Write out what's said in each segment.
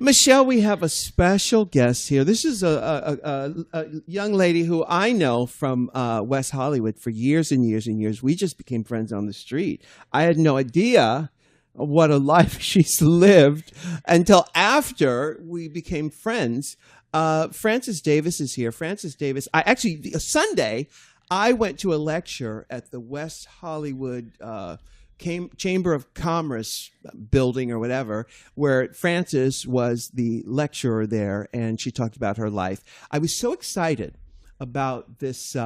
Michelle, we have a special guest here. This is a young lady who I know from West Hollywood for years and years and years. We just became friends on the street. I had no idea what a life she's lived until after we became friends. Frances Davis is here. Frances Davis. Sunday, I went to a lecture at the West Hollywood Chamber of Commerce building or whatever, where Frances was the lecturer there, and she talked about her life. I was so excited about this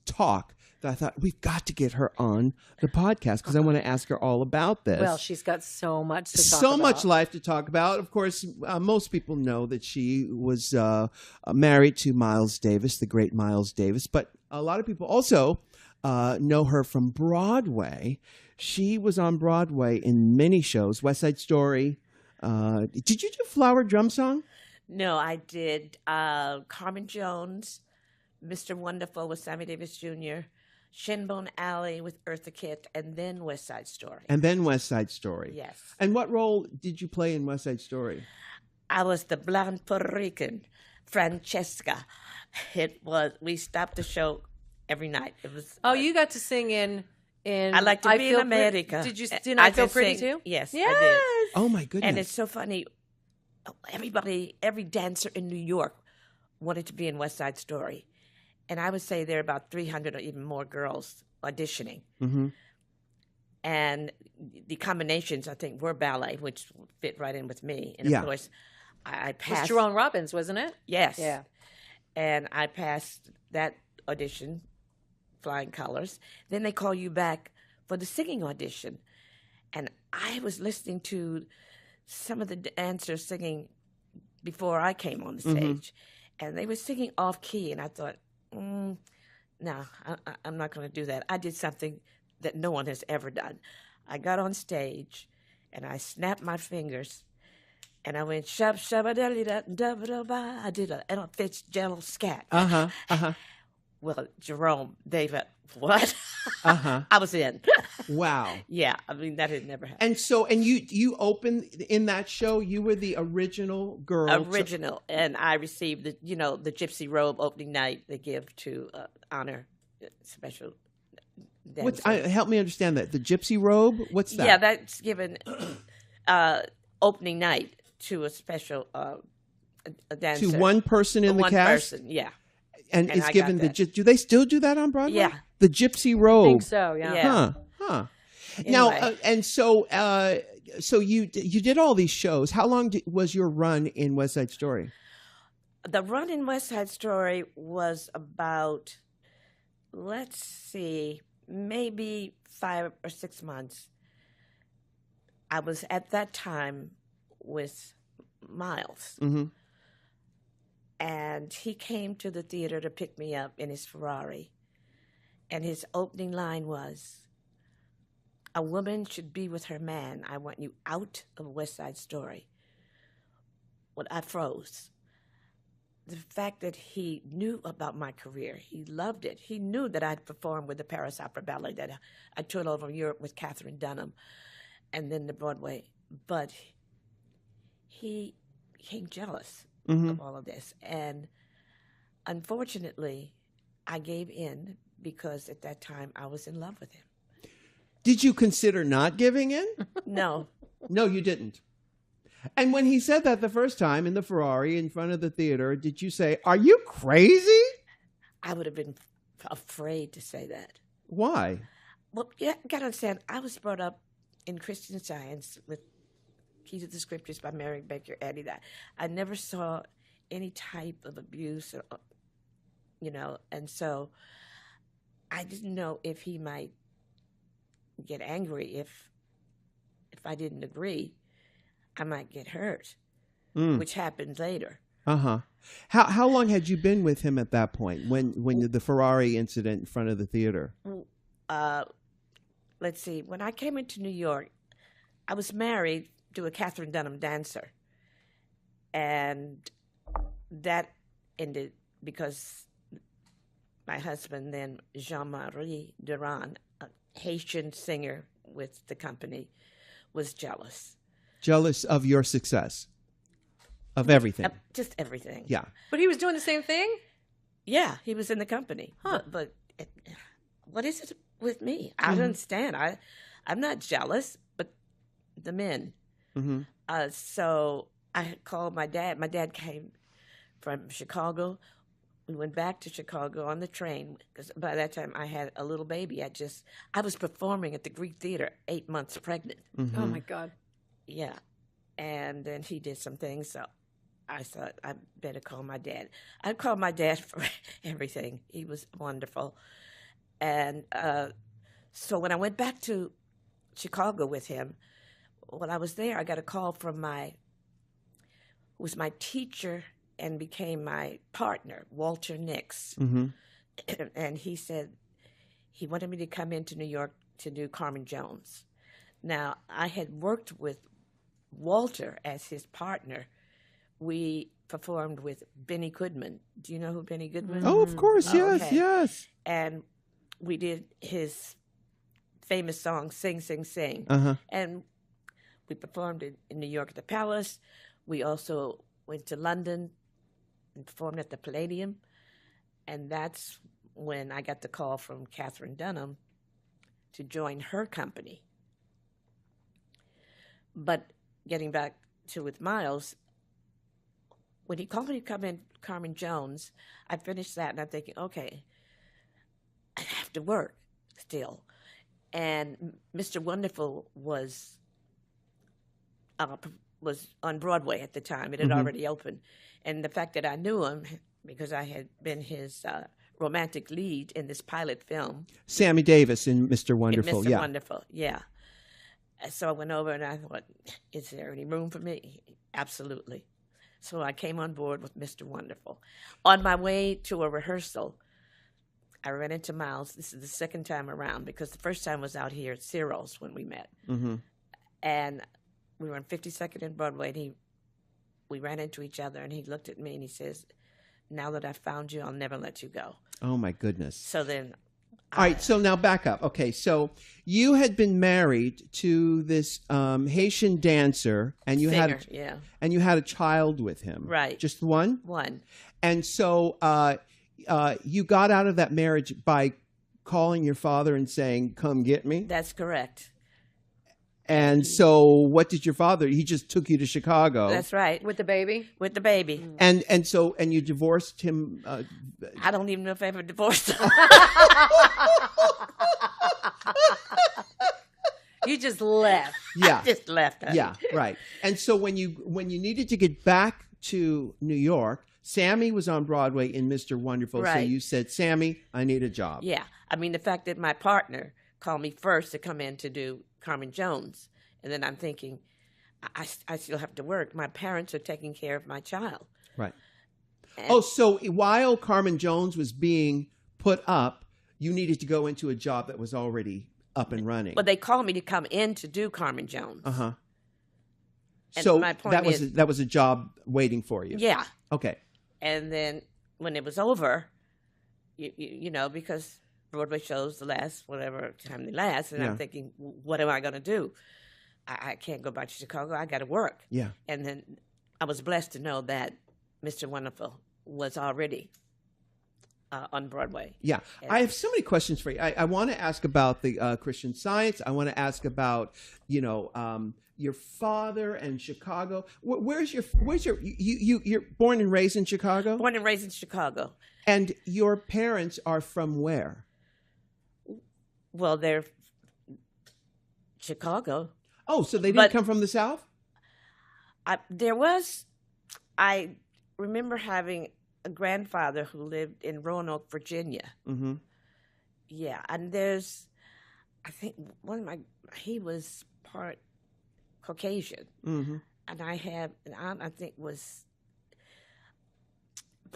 talk that I thought, we've got to get her on the podcast because I want to ask her all about this. Well, she's got so much to talk about. So much life to talk about. Of course, most people know that she was married to Miles Davis, the great Miles Davis, but a lot of people also know her from Broadway. She was on Broadway in many shows, West Side Story. Did you do Flower Drum Song? No, I did Carmen Jones, Mr. Wonderful with Sammy Davis Jr., Shinbone Alley with Eartha Kitt, and then West Side Story. Yes. And what role did you play in West Side Story? I was the blonde Puerto Rican, Francesca. We stopped the show every night. It was. Oh, you got to sing in I like to be in America. Didn't I Feel Pretty too? Yes, I did. Oh my goodness! And it's so funny. Every dancer in New York wanted to be in West Side Story. And I would say there are about 300 or even more girls auditioning. Mm-hmm. And the combinations, I think, were ballet, which fit right in with me. And, of course, I passed. It was Jerome Robbins, wasn't it? Yes. Yeah. And I passed that audition, flying colors. Then they call you back for the singing audition. And I was listening to some of the dancers singing before I came on the stage. And they were singing off-key, and I thought, no, I'm not going to do that. I did something that no one has ever done. I got on stage, and I snapped my fingers, and I went, shub, shabba, da-da-da-da-da-da-da. I did a Ella Fitzgerald scat. Well, Jerome, David, what? I was in. Wow. Yeah, I mean, that had never happened. And so, you opened in that show. You were the original girl. And I received the gypsy robe opening night they give to honor special dancers. Help me understand that. The gypsy robe. What's that? Yeah, that's given opening night to a special a dancer. To one person in the cast. One person, yeah. And it's given do they still do that on Broadway? Yeah. The gypsy robe. I think so, yeah. Huh. Anyway. Now, so you did all these shows. How long was your run in West Side Story? The run in West Side Story was about, maybe 5 or 6 months. I was at that time with Miles. Mm-hmm. And he came to the theater to pick me up in his Ferrari. And his opening line was, "A woman should be with her man. I want you out of West Side Story." Well, I froze. The fact that he knew about my career, he loved it. He knew that I'd performed with the Paris Opera Ballet, that I toured over Europe with Catherine Dunham, and then the Broadway. But he became jealous of all of this. And unfortunately, I gave in because at that time I was in love with him. Did you consider not giving in? No. No, you didn't. And when he said that the first time in the Ferrari in front of the theater, did you say, "Are you crazy"? I would have been afraid to say that. Why? Well, you got to understand, I was brought up in Christian Science with Key to the Scriptures by Mary Baker Eddy. That I never saw any type of abuse, and so I didn't know if he might get angry if I didn't agree. I might get hurt, which happened later. How long had you been with him at that point when the Ferrari incident in front of the theater? Let's see. When I came into New York, I was married to a Catherine Dunham dancer, and that ended because my husband, then Jean-Marie Duran, a Haitian singer with the company, was jealous. Jealous of your success? Of everything. Just everything. Yeah. But he was doing the same thing? Yeah, he was in the company. Huh. But what is it with me? I don't understand. I'm not jealous, but the men. Mm-hmm. So I called my dad. My dad came from Chicago. We went back to Chicago on the train because by that time I had a little baby. I was performing at the Greek Theater, 8 months pregnant. Mm-hmm. Oh my God. Yeah. And then he did some things, so I thought I better call my dad. I called my dad for everything. He was wonderful. And so when I went back to Chicago with him, when I was there, I got a call from who was my teacher and became my partner, Walter Nix. Mm-hmm. And he said he wanted me to come into New York to do Carmen Jones. Now, I had worked with Walter as his partner. We performed with Benny Goodman. Do you know who Benny Goodman is? Oh, of course, yes, okay. yes. And we did his famous song, Sing, Sing, Sing. Uh-huh. And we performed it in New York at the Palace. We also went to London and performed at the Palladium. And that's when I got the call from Catherine Dunham to join her company. But getting back to with Miles, when he called me to come in Carmen Jones, I finished that and I'm thinking, okay, I have to work still. And Mr. Wonderful was on Broadway at the time. It had already opened. And the fact that I knew him, because I had been his romantic lead in this pilot film. Sammy Davis in Mr. Wonderful, Mr. yeah. Wonderful, yeah. So I went over and I thought, is there any room for me? Absolutely. So I came on board with Mr. Wonderful. On my way to a rehearsal, I ran into Miles. This is the second time around because the first time was out here at Ciro's when we met. Mm-hmm. And we were on 52nd and Broadway, and we ran into each other, and he looked at me and he says, now that I've found you, I'll never let you go. Oh, my goodness. So then... All right, so now back up. Okay, so you had been married to this Haitian dancer, and you singer, yeah. And you had a child with him, right? Just one. One. And so you got out of that marriage by calling your father and saying, "Come get me." That's correct. And so, what did your father? He just took you to Chicago. That's right, with the baby. With the baby. And you divorced him. I don't even know if I ever divorced him. You just left. Yeah, I just left. Honey. Yeah, right. And so when you needed to get back to New York, Sammy was on Broadway in Mr. Wonderful. Right. So you said, "Sammy, I need a job." Yeah, I mean the fact that my partner called me first to come in to do Carmen Jones, and then I'm thinking, I still have to work. My parents are taking care of my child. Right. And so while Carmen Jones was being put up, you needed to go into a job that was already up and running. But they called me to come in to do Carmen Jones. Uh-huh. And So my point that was a job waiting for you. Yeah. Okay. And then when it was over, you know, because Broadway shows last whatever time they last, and I'm thinking, what am I going to do? I can't go back to Chicago. I got to work. Yeah. And then I was blessed to know that Mr. Wonderful was already on Broadway. Yeah. I have so many questions for you. I want to ask about the Christian Science. I want to ask about, your father and Chicago. You're born and raised in Chicago? Born and raised in Chicago. And your parents are from where? Well, they're Chicago. Oh, so they didn't come from the South? I remember having a grandfather who lived in Roanoke, Virginia. Mm-hmm. Yeah, and I think he was part Caucasian. Mm-hmm. And I have an aunt I think was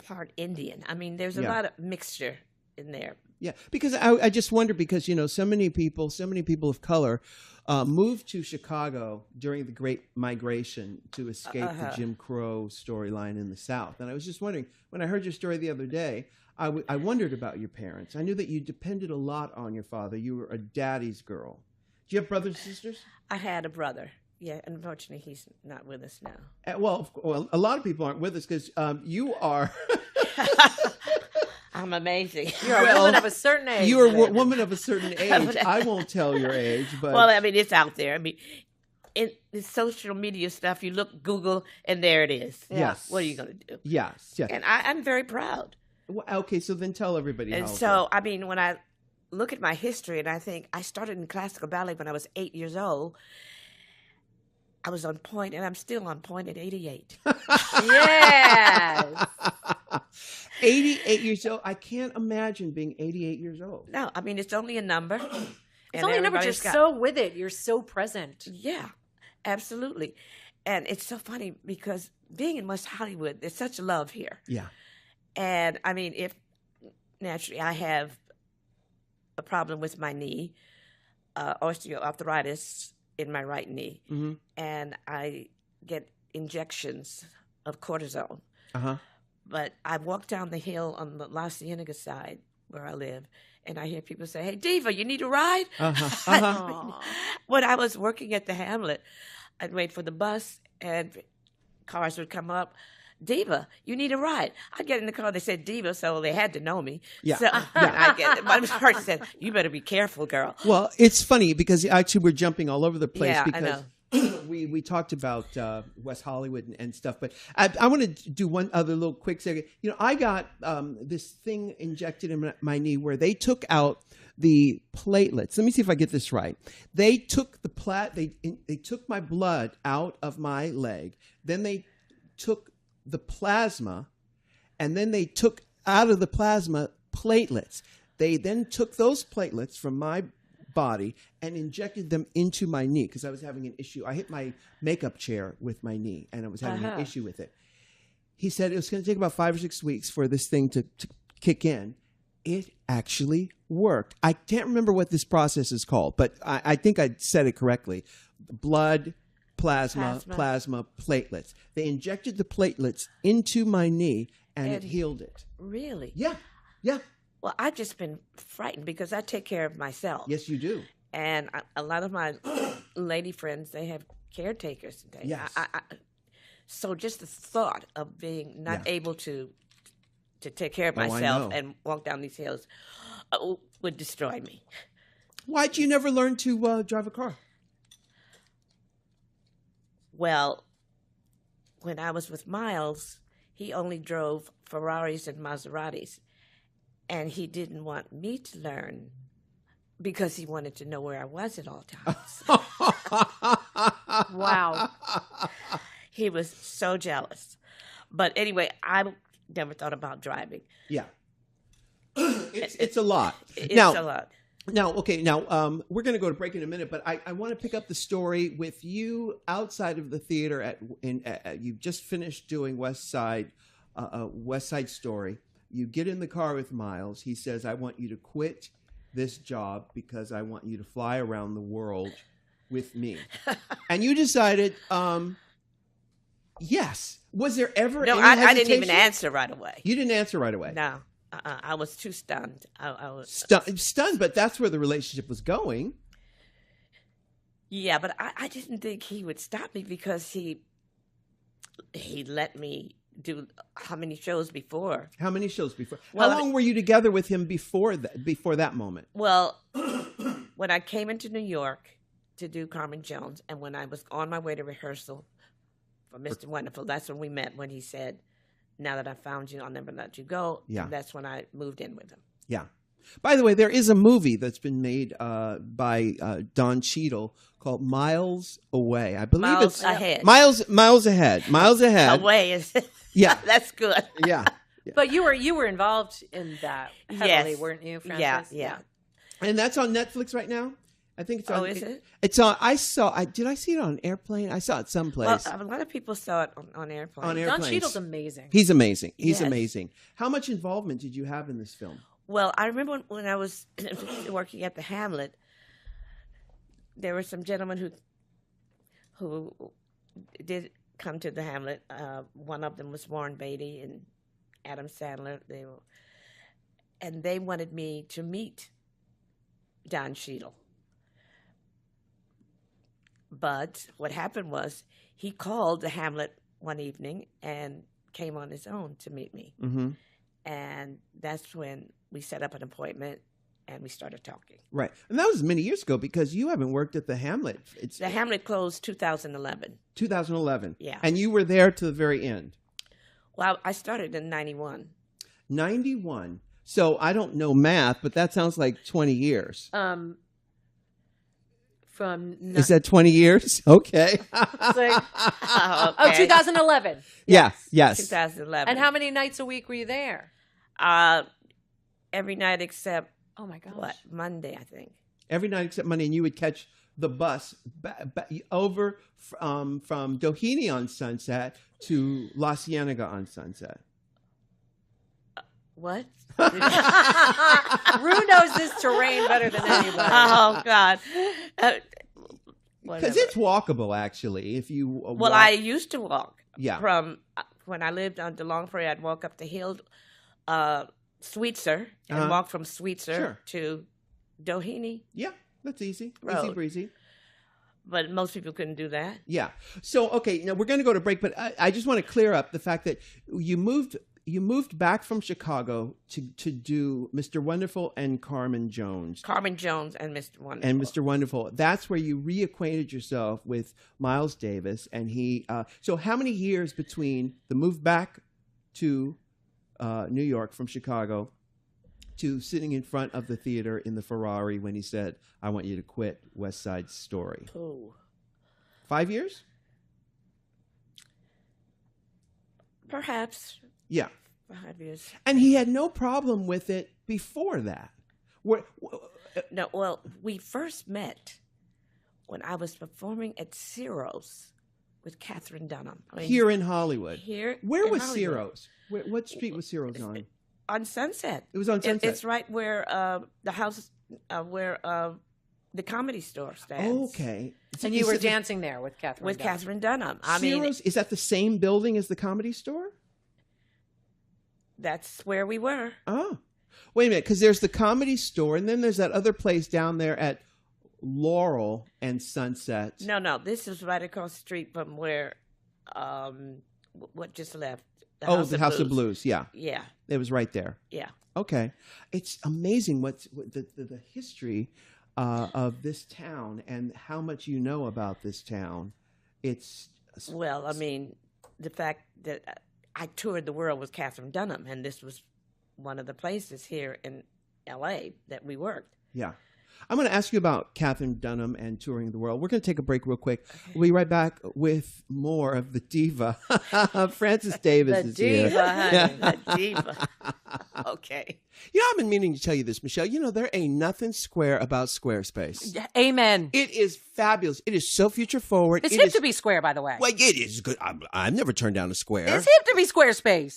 part Indian. I mean, there's a lot of mixture in there. Yeah, because I just wonder because, so many people of color moved to Chicago during the Great Migration to escape the Jim Crow storyline in the South. And I was just wondering, when I heard your story the other day, I wondered about your parents. I knew that you depended a lot on your father. You were a daddy's girl. Do you have brothers and sisters? I had a brother. Yeah, unfortunately, he's not with us now. Well, a lot of people aren't with us because you are. I'm amazing. You're a woman of a certain age. You're a woman of a certain age. I won't tell your age, but Well, I mean, it's out there. I mean, in the social media stuff, you look, Google, and there it is. Yes. What are you going to do? yes. And I'm very proud. Well, okay, so then tell everybody. And how it so, I mean, when I look at my history, and I think I started in classical ballet when I was 8 years old. I was on point, and I'm still on point at 88. Yes. 88 years old. I can't imagine being 88 years old. No, I mean, it's only a number. It's only a number, but you're so with it. You're so present. Yeah, absolutely. And it's so funny because being in West Hollywood, there's such love here. Yeah. And I mean, if naturally I have a problem with my knee, osteoarthritis in my right knee, Mm-hmm. and I get injections of cortisone. Uh-huh. But I walk down the hill on the La Cienega side where I live, and I hear people say, "Hey, Diva, you need a ride?" Uh-huh. Uh-huh. When I was working at the Hamlet, I'd wait for the bus, and cars would come up. Diva, you need a ride. I'd get in the car. They said Diva, so they had to know me. Yeah. So I get it. My person said, "You better be careful, girl." Well, it's funny because actually we're jumping all over the place Yeah, I because know. we talked about West Hollywood and stuff, but I want to do one other little quick second. You know, I got this thing injected in my knee where they took out the platelets. Let me see if I get this right. They took they took my blood out of my leg. Then they took the plasma, and then they took out of the plasma platelets. They then took those platelets from my body and injected them into my knee because I was having an issue. I hit my makeup chair with my knee, and I was having an issue with it. He said it was going to take about 5 or 6 weeks for this thing to kick in. It actually worked. I can't remember what this process is called, but I think I said it correctly. Blood, plasma, platelets. They injected the platelets into my knee, and it healed it. Really? Yeah, yeah. Well, I've just been frightened because I take care of myself. Yes, you do. And a lot of my lady friends, they have caretakers. Yes. So just the thought of being not able to take care of I myself know. and walk down these hills would destroy me. Why'd you never learn to drive a car? Well, when I was with Miles, he only drove Ferraris and Maseratis. And he didn't want me to learn because he wanted to know where I was at all times. Wow. He was so jealous. But anyway, I never thought about driving. Yeah. It's a lot. It's now, a lot. Now, okay, we're going to go to break in a minute, but I want to pick up the story with you outside of the theater. You just finished doing West Side Story. You get in the car with Miles. He says, "I want you to quit this job because I want you to fly around the world with me." And you decided, yes. Was there ever No, any I didn't hesitation? even answer right away. You didn't answer right away. No, I was too stunned. I was Stunned, but that's where the relationship was going. Yeah, but I didn't think he would stop me because he let me do how many shows before? How many shows before? Well, How long were you together with him before that moment? Well, when I came into New York to do Carmen Jones, and when I was on my way to rehearsal for Mr. Wonderful, that's when we met, when he said, "Now that I found you, I'll never let you go." Yeah. And that's when I moved in with him. Yeah. By the way, there is a movie that's been made by Don Cheadle called Miles Away. I believe Miles it's Ahead. Miles Ahead. Miles Ahead. Away is Yeah. that's good. Yeah. But you were involved in that heavily, Yes. weren't you, Frances? Yeah. And that's on Netflix right now. I think it's on. Oh, is it? It's on. Did I see it on Airplane? I saw it someplace. Well, a lot of people saw it on Airplane. On Don Airplanes. Cheadle's amazing. He's amazing. He's Yes. amazing. How much involvement did you have in this film? Well, I remember when I was working at the Hamlet, there were some gentlemen who did come to the Hamlet. One of them was Warren Beatty and Adam Sandler. They wanted me to meet Don Cheadle. But what happened was he called the Hamlet one evening and came on his own to meet me. Mm-hmm. And that's when we set up an appointment and we started talking. Right. And that was many years ago because you haven't worked at the Hamlet. The Hamlet closed 2011. 2011. Yeah. And you were there to the very end. Well, I started in 91. 91. So I don't know math, but that sounds like 20 years. Is that 20 years? Okay. It's like, Okay. 2011. Yes. 2011. And how many nights a week were you there? Every night except, Oh my gosh. what, Monday, I think. Every night except Monday, and you would catch the bus over from Doheny on Sunset to La Cienega on Sunset. What? Rue knows this terrain better than anybody. Oh, God. Because it's walkable, actually. If you Well, I used to walk. Yeah. From when I lived on DeLong Prairie, I'd walk up the hill, Sweetser, and walk from Sweetser to Doheny. Yeah, that's easy. Road. Easy breezy. But most people couldn't do that. Yeah. So, okay, now we're going to go to break, but I just want to clear up the fact that you moved back from Chicago to do Mr. Wonderful and Carmen Jones. Carmen Jones and Mr. Wonderful. And Mr. Wonderful. That's where you reacquainted yourself with Miles Davis. And he, so how many years between the move back to New York from Chicago to sitting in front of the theater in the Ferrari when he said, I want you to quit West Side Story? Oh. 5 years? Perhaps. Yeah. 5 years. And he had no problem with it before that. No, well, we first met when I was performing at Ciro's with Catherine Dunham. Here in Hollywood. Where was Hollywood. Ciro's? What street was Ciro's on? On Sunset. It was on Sunset. It's right where the house, where the Comedy Store stands. Okay. And you were dancing there with Catherine With Dunham. Catherine Dunham. Ciro's, is that the same building as the Comedy Store? That's where we were. Oh. Wait a minute, because there's the Comedy Store, and then there's that other place down there at Laurel and Sunset. No, this is right across the street from where, what just left? The House of Blues, yeah. Yeah. It was right there. Yeah. Okay. It's amazing what the history of this town and how much you know about this town. Well, I mean, the fact that I toured the world with Catherine Dunham, and this was one of the places here in L.A. that we worked. Yeah. I'm going to ask you about Catherine Dunham and touring the world. We're going to take a break real quick. We'll be right back with more of the diva. Frances Davis is here. Honey. The diva. Okay. You know, I've been meaning to tell you this, Michelle. You know, there ain't nothing square about Squarespace. Amen. It is fabulous. It is so future forward. It's hip to be square, by the way. Well, it is good. I've never turned down a square. It's hip to be Squarespace.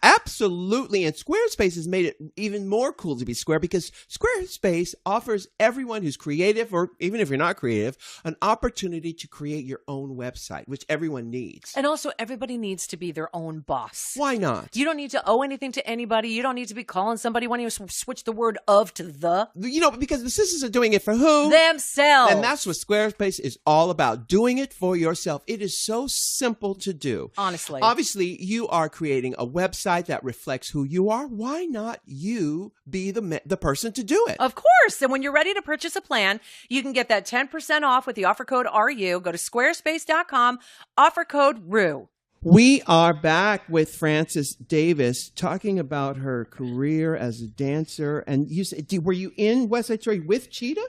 Absolutely. And Squarespace has made it even more cool to be square because Squarespace offers everyone who's creative, or even if you're not creative, an opportunity to create your own website, which everyone needs. And also, everybody needs to be their own boss. Why not? You don't need to owe anything to anybody. You don't need to be calling somebody. Why don't you switch the word of to the? You know, because the sisters are doing it for who? Themselves. And that's what Squarespace is all about, doing it for yourself. It is so simple to do. Honestly. Obviously, you are creating a website that reflects who you are. Why not you be the person to do it? Of course. And when you're ready to purchase a plan, you can get that 10% off with the offer code RU. Go to squarespace.com, offer code RU. We are back with Frances Davis talking about her career as a dancer. And you said, were you in West Side Story with Cheetah?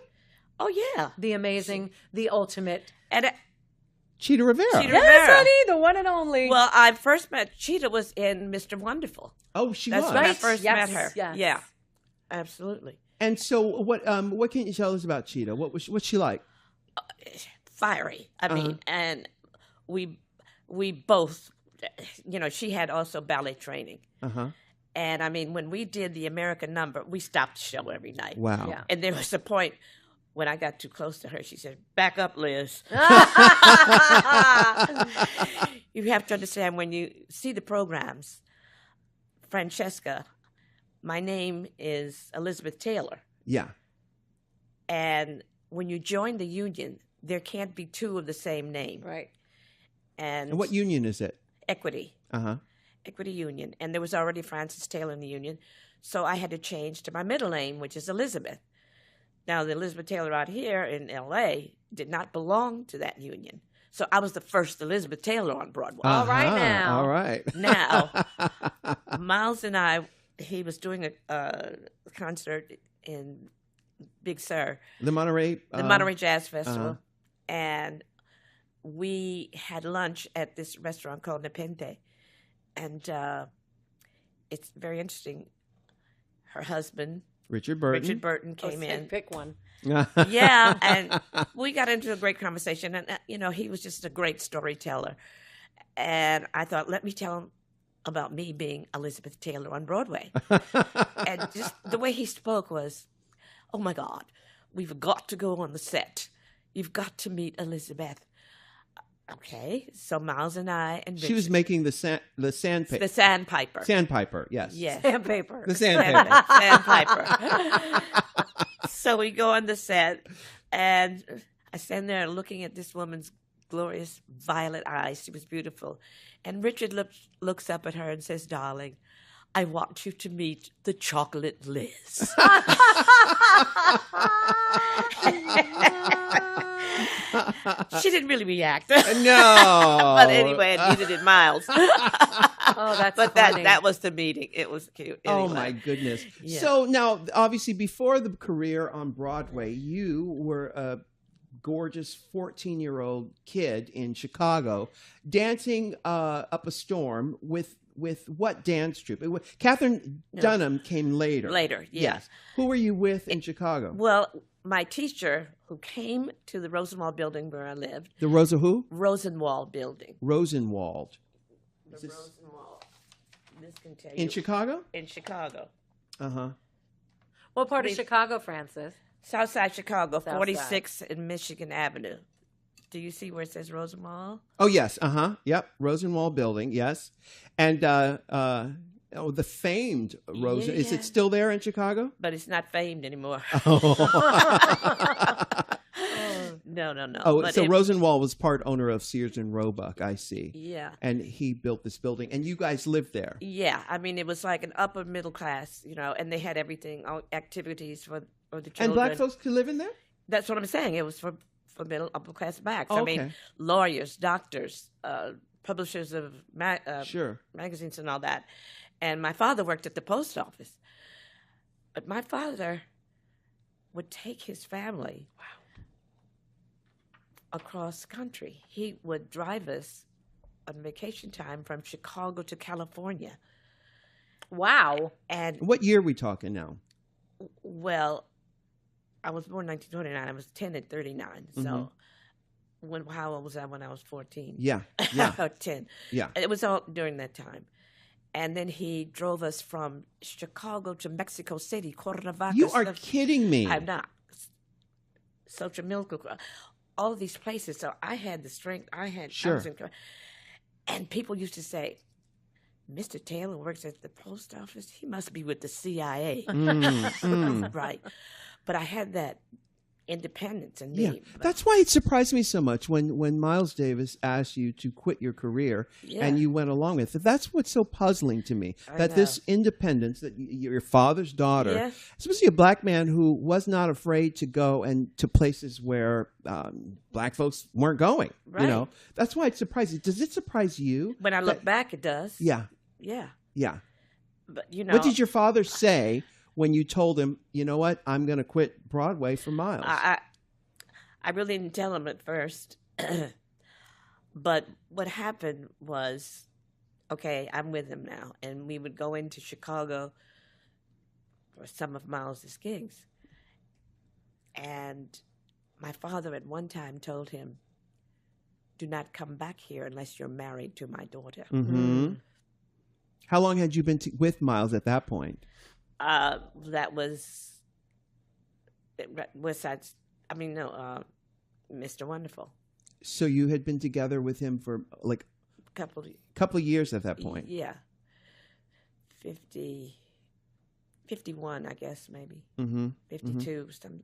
Oh, yeah. The amazing, the ultimate. And Cheetah Rivera. Cheetah Yes, Rivera. honey, the one and only. Well, I first met Cheetah was in Mr. Wonderful. Oh, she That's was. when I first Yes, met her. yes. Yeah, absolutely. And so what can you tell us about Cheetah? What's she like? Fiery. I mean, and we both, you know, she had also ballet training. Uh-huh. And I mean, when we did the American number, we stopped the show every night. Wow. Yeah. And there was a point when I got too close to her, she said, "Back up, Liz." You have to understand, when you see the programs, Francesca, my name is Elizabeth Taylor. Yeah. And when you join the union, there can't be two of the same name. Right. And And what union is it? Equity. Uh-huh. Equity Union. And there was already Francis Taylor in the union. So I had to change to my middle name, which is Elizabeth. Now, the Elizabeth Taylor out here in L.A. did not belong to that union. So I was the first Elizabeth Taylor on Broadway. All right now. All right. Now, Miles and I, he was doing a concert in Big Sur, The Monterey. the Monterey Jazz Festival, and we had lunch at this restaurant called Nepente. And it's very interesting. Her husband, Richard Burton. Richard Burton, came in. Pick one. Yeah, and we got into a great conversation. And, he was just a great storyteller. And I thought, let me tell him about me being Elizabeth Taylor on Broadway. And just the way he spoke was, oh, my God, we've got to go on the set. You've got to meet Elizabeth. Okay, so Miles and I and Richard, She was making the sandpaper. the Sandpiper. Sandpiper, yes. Yes. Sandpaper. The sandpaper. Sandpiper. So we go on the set, and I stand there looking at this woman's glorious violet eyes. She was beautiful. And Richard looks up at her and says, darling, I want you to meet the chocolate Liz. She didn't really react. No. But anyway, neither did Miles. Oh, that's But funny. that was the meeting. It was cute. Oh Anyway. my goodness. Yeah. So now, obviously, before the career on Broadway, you were a gorgeous 14-year-old kid in Chicago dancing up a storm with what dance troupe? Catherine Dunham came later. Later, yeah. Yes. Who were you with in Chicago? Well, my teacher who came to the Rosenwald building where I lived, The Rosa who? Rosenwald building. Rosenwald. The Rosenwald. This can tell you. In Chicago? In Chicago. Uh-huh. What part of Chicago, Francis? Southside Chicago, South 46 in Michigan Avenue. Do you see where it says Rosenwald? Oh, yes. Uh-huh. Yep. Rosenwald building. Yes. And the famed Rosen. Is Yeah. it still there in Chicago? But it's not famed anymore. No. Oh, But so it- Rosenwald was part owner of Sears and Roebuck, I see. Yeah. And he built this building, and you guys lived there. Yeah. I mean, it was like an upper middle class, and they had everything, all activities for the children. And black folks could live in there? That's what I'm saying. It was for middle, upper class blacks. I Okay. mean, lawyers, doctors, publishers of Sure. magazines and all that. And my father worked at the post office. But my father would take his family across country. He would drive us on vacation time from Chicago to California. Wow. And, What year are we talking now? well, I was born in 1929. I was 10 at 39. So how old was I when I was 14? Yeah. Yeah. Or 10. Yeah. It was all during that time. And then he drove us from Chicago to Mexico City, Cuernavaca. You are kidding me. I'm not. Xochimilco, all of these places. So I had the strength. I Sure. was and people used to say, Mr. Taylor works at the post office. He must be with the CIA. Right. But I had that independence in me. Yeah, that's why it surprised me so much when Miles Davis asked you to quit your career and you went along with it. That's what's so puzzling to me, that this independence, that your father's daughter, especially a black man who was not afraid to go and to places where black folks weren't going. Right. You know, that's why it surprises. Does it surprise you? When I look back, it does. Yeah. Yeah. Yeah. But, you know. What did your father say when you told him, you know what, I'm going to quit Broadway for Miles? I really didn't tell him at first. But what happened was, okay, I'm with him now. And we would go into Chicago for some of Miles's gigs. And my father at one time told him, do not come back here unless you're married to my daughter. Mm-hmm. How long had you been with Miles at that point? That was Visage. Mr. Wonderful. So you had been together with him for like Couple couple of years at that point. Yeah. 50. 51, I guess, maybe. Mm-hmm. 52, somewhere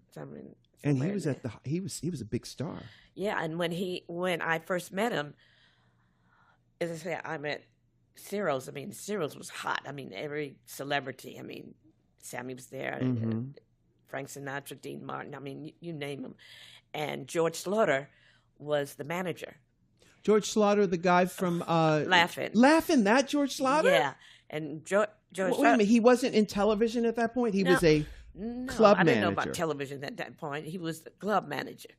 And he somewhere was in at he was a big star. Yeah, and when I first met him, as I say, I met Cyril's. I mean, Cyril's was hot. I mean, every celebrity. I mean, Sammy was there, Frank Sinatra, Dean Martin. I mean, you name them. And George Slaughter was the manager. George Slaughter, the guy from Laughing. Laughing, that George Slaughter? Yeah, and George. Wait a minute, he wasn't in television at that point. He was a club manager. I didn't know about television at that point. He was the club manager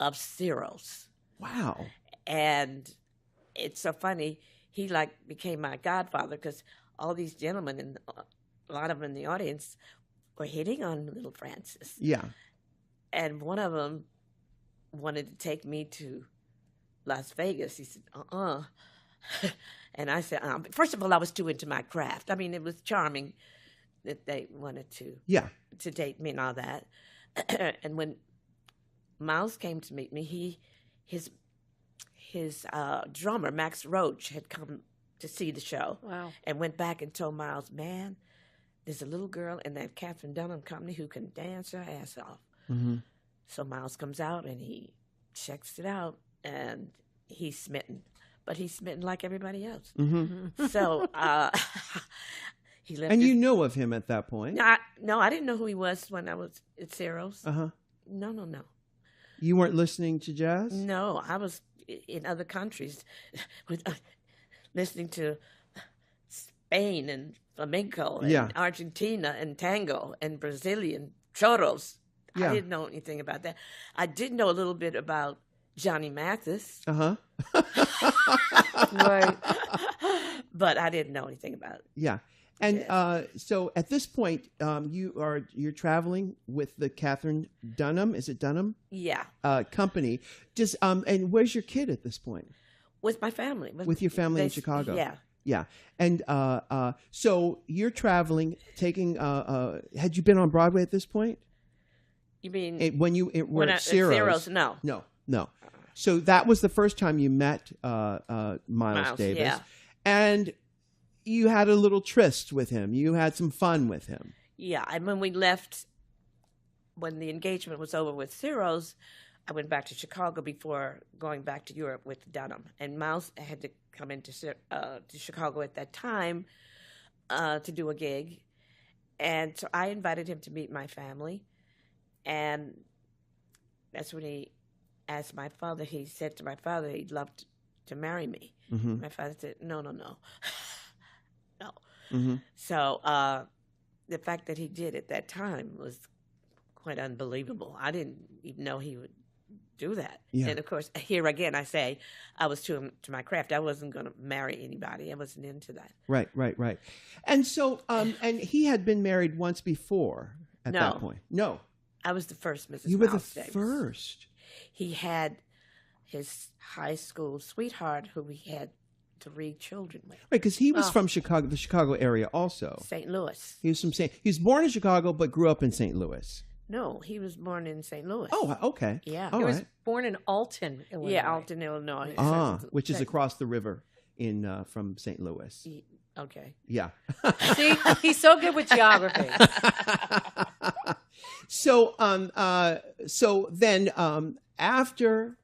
of Cyril's. Wow. And it's so funny. He became my godfather because all these gentlemen and a lot of them in the audience were hitting on little Francis. Yeah. And one of them wanted to take me to Las Vegas. He said, And I said, first of all, I was too into my craft. I mean, it was charming that they wanted to date me and all that. And when Miles came to meet me, his drummer, Max Roach, had come to see the show. Wow. And went back and told Miles, man, there's a little girl in that Catherine Dunham company who can dance her ass off. Mm-hmm. So Miles comes out and he checks it out, and he's smitten. But he's smitten like everybody else. Mm-hmm. So he left. And you knew of him at that point? No, I didn't know who he was when I was at Cyril's. Uh-huh. No. You weren't listening to jazz? No, I was in other countries listening to Spain and flamenco and Argentina and tango and Brazilian choros. Yeah. I didn't know anything about that. I did know a little bit about Johnny Mathis. Uh-huh. Right. But I didn't know anything about it. Yeah. And so at this point, you're traveling with the Catherine Dunham. Is it Dunham? Yeah. Company. Just and where's your kid at this point? With my family. With your family in Chicago. Yeah. Yeah. And so you're traveling, taking. Had you been on Broadway at this point? You mean when you were at Cyril's? No. So that was the first time you met Miles Davis, yeah. And you had a little tryst with him. You had some fun with him. Yeah, and when we left, when the engagement was over with Cyril's, I went back to Chicago before going back to Europe with Dunham. And Miles had to come into to Chicago at that time to do a gig. And so I invited him to meet my family. And that's when he asked my father, he said to my father he'd love to marry me. Mm-hmm. My father said, no. No. Mm-hmm. So the fact that he did at that time was quite unbelievable. I didn't even know he would do that. Yeah. And, of course, here again I say I was to my craft. I wasn't going to marry anybody. I wasn't into that. Right. And so, and he had been married once before at that point. No. I was the first Mrs. You were Miles the Davis. first. He had his high school sweetheart who he had 3 children with. Right, because he was from Chicago, the Chicago area also. St. Louis. He was he was born in Chicago but grew up in St. Louis. No, he was born in St. Louis. Oh, okay. Yeah. All He was right. born in Alton, Illinois. Yeah, Alton, Illinois. Which is across the river from St. Louis. Okay. Yeah. See, he's so good with geography. So then after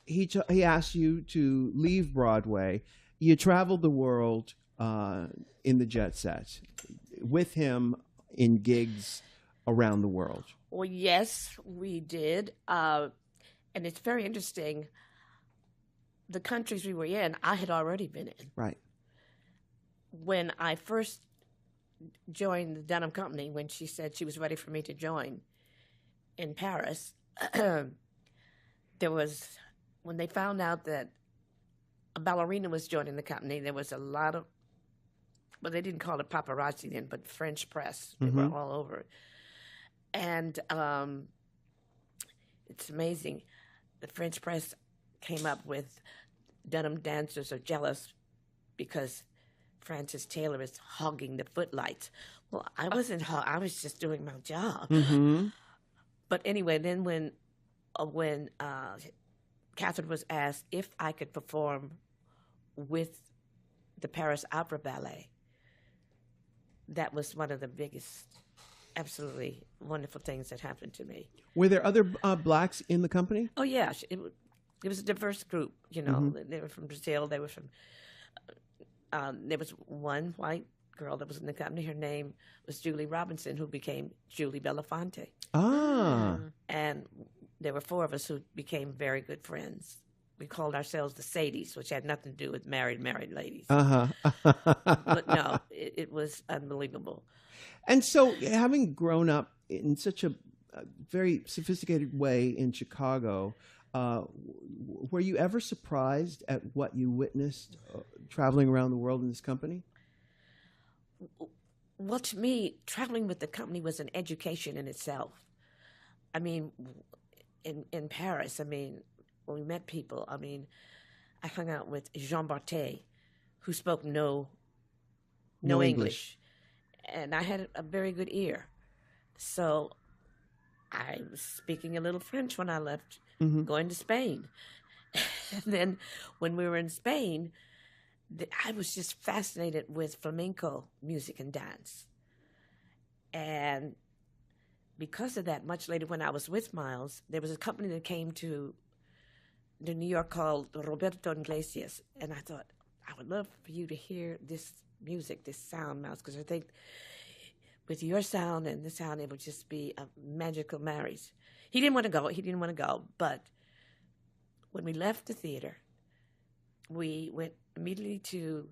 he asked you to leave Broadway, you traveled the world in the jet set with him in gigs around the world. Well, yes, we did. And it's very interesting. The countries we were in, I had already been in. Right. When I first joined the Dunham Company, when she said she was ready for me to join in Paris, when they found out that a ballerina was joining the company, there was a lot of, well, they didn't call it paparazzi then, but French press. They were all over it. And it's amazing. The French press came up with Dunham dancers are jealous because Frances Taylor is hogging the footlights. Well, I wasn't. I was just doing my job. Mm-hmm. But anyway, then when Catherine was asked if I could perform with the Paris Opera Ballet, that was one of the biggest, absolutely wonderful things that happened to me. Were there other blacks in the company? Oh yeah, it was a diverse group. You know, they were from Brazil. They were from. There was one white girl that was in the company. Her name was Julie Robinson, who became Julie Belafonte. Ah. And there were 4 of us who became very good friends. We called ourselves the Sadies, which had nothing to do with married ladies. But no, it was unbelievable. And so, having grown up in such a very sophisticated way in Chicago, were you ever surprised at what you witnessed traveling around the world in this company? Well, to me, traveling with the company was an education in itself. I mean, in Paris, I mean, when we met people, I mean, I hung out with Jean Barthé, who spoke no English. And I had a very good ear. So I was speaking a little French when I left, going to Spain. And then when we were in Spain, I was just fascinated with flamenco music and dance. And because of that, much later when I was with Miles, there was a company that came to New York called Roberto Iglesias. And I thought, I would love for you to hear this music, this sound, Miles, because I think with your sound and the sound, it would just be a magical marriage. He didn't want to go. But when we left the theater, we went immediately to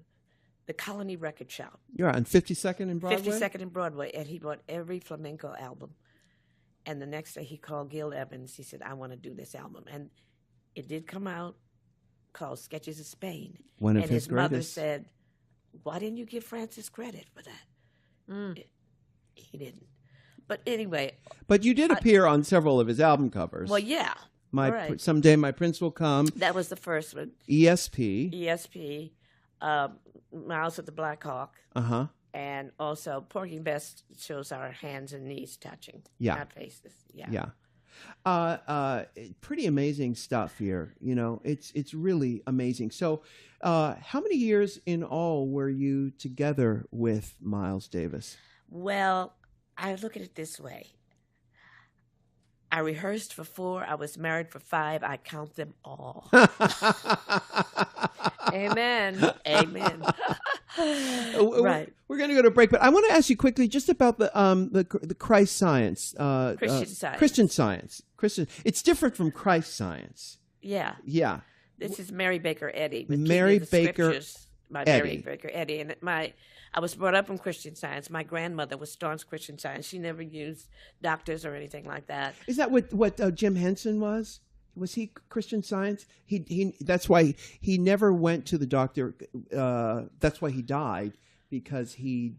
the Colony Record Shop. You're on 52nd and Broadway? 52nd and Broadway, and he bought every flamenco album. And the next day he called Gil Evans. He said, I want to do this album. And it did come out called Sketches of Spain. One of and his mother greatest. said, why didn't you give Francis credit for that? He didn't. But anyway. But you did appear on several of his album covers. Well, yeah. Right. Someday My Prince Will Come. That was the first one. ESP. Miles with the Black Hawk. Uh-huh. And also Porgy Best shows our hands and knees touching. Yeah. Not faces. Yeah. Yeah. Pretty amazing stuff here. You know, it's really amazing. So how many years in all were you together with Miles Davis? Well, I look at it this way. I rehearsed for 4. I was married for 5. I count them all. Amen. Amen. Right. We're going to go to break, but I want to ask you quickly just about the Christ Science. Christian Science. It's different from Christ Science. Yeah. Yeah. This is Mary Baker Eddy. Mary Baker Mary Baker Eddy. And I was brought up in Christian Science. My grandmother was staunch Christian Science. She never used doctors or anything like that. Is that what Jim Henson was? Was he Christian Science? He that's why he never went to the doctor. That's why he died, because he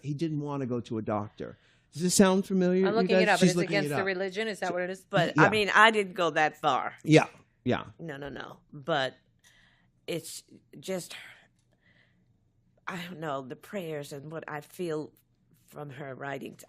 didn't want to go to a doctor. Does this sound familiar? I'm looking it up. It's against the religion. Is that what it is? But yeah. I mean, I didn't go that far. Yeah. Yeah. No. But it's just, I don't know, the prayers and what I feel from her writings.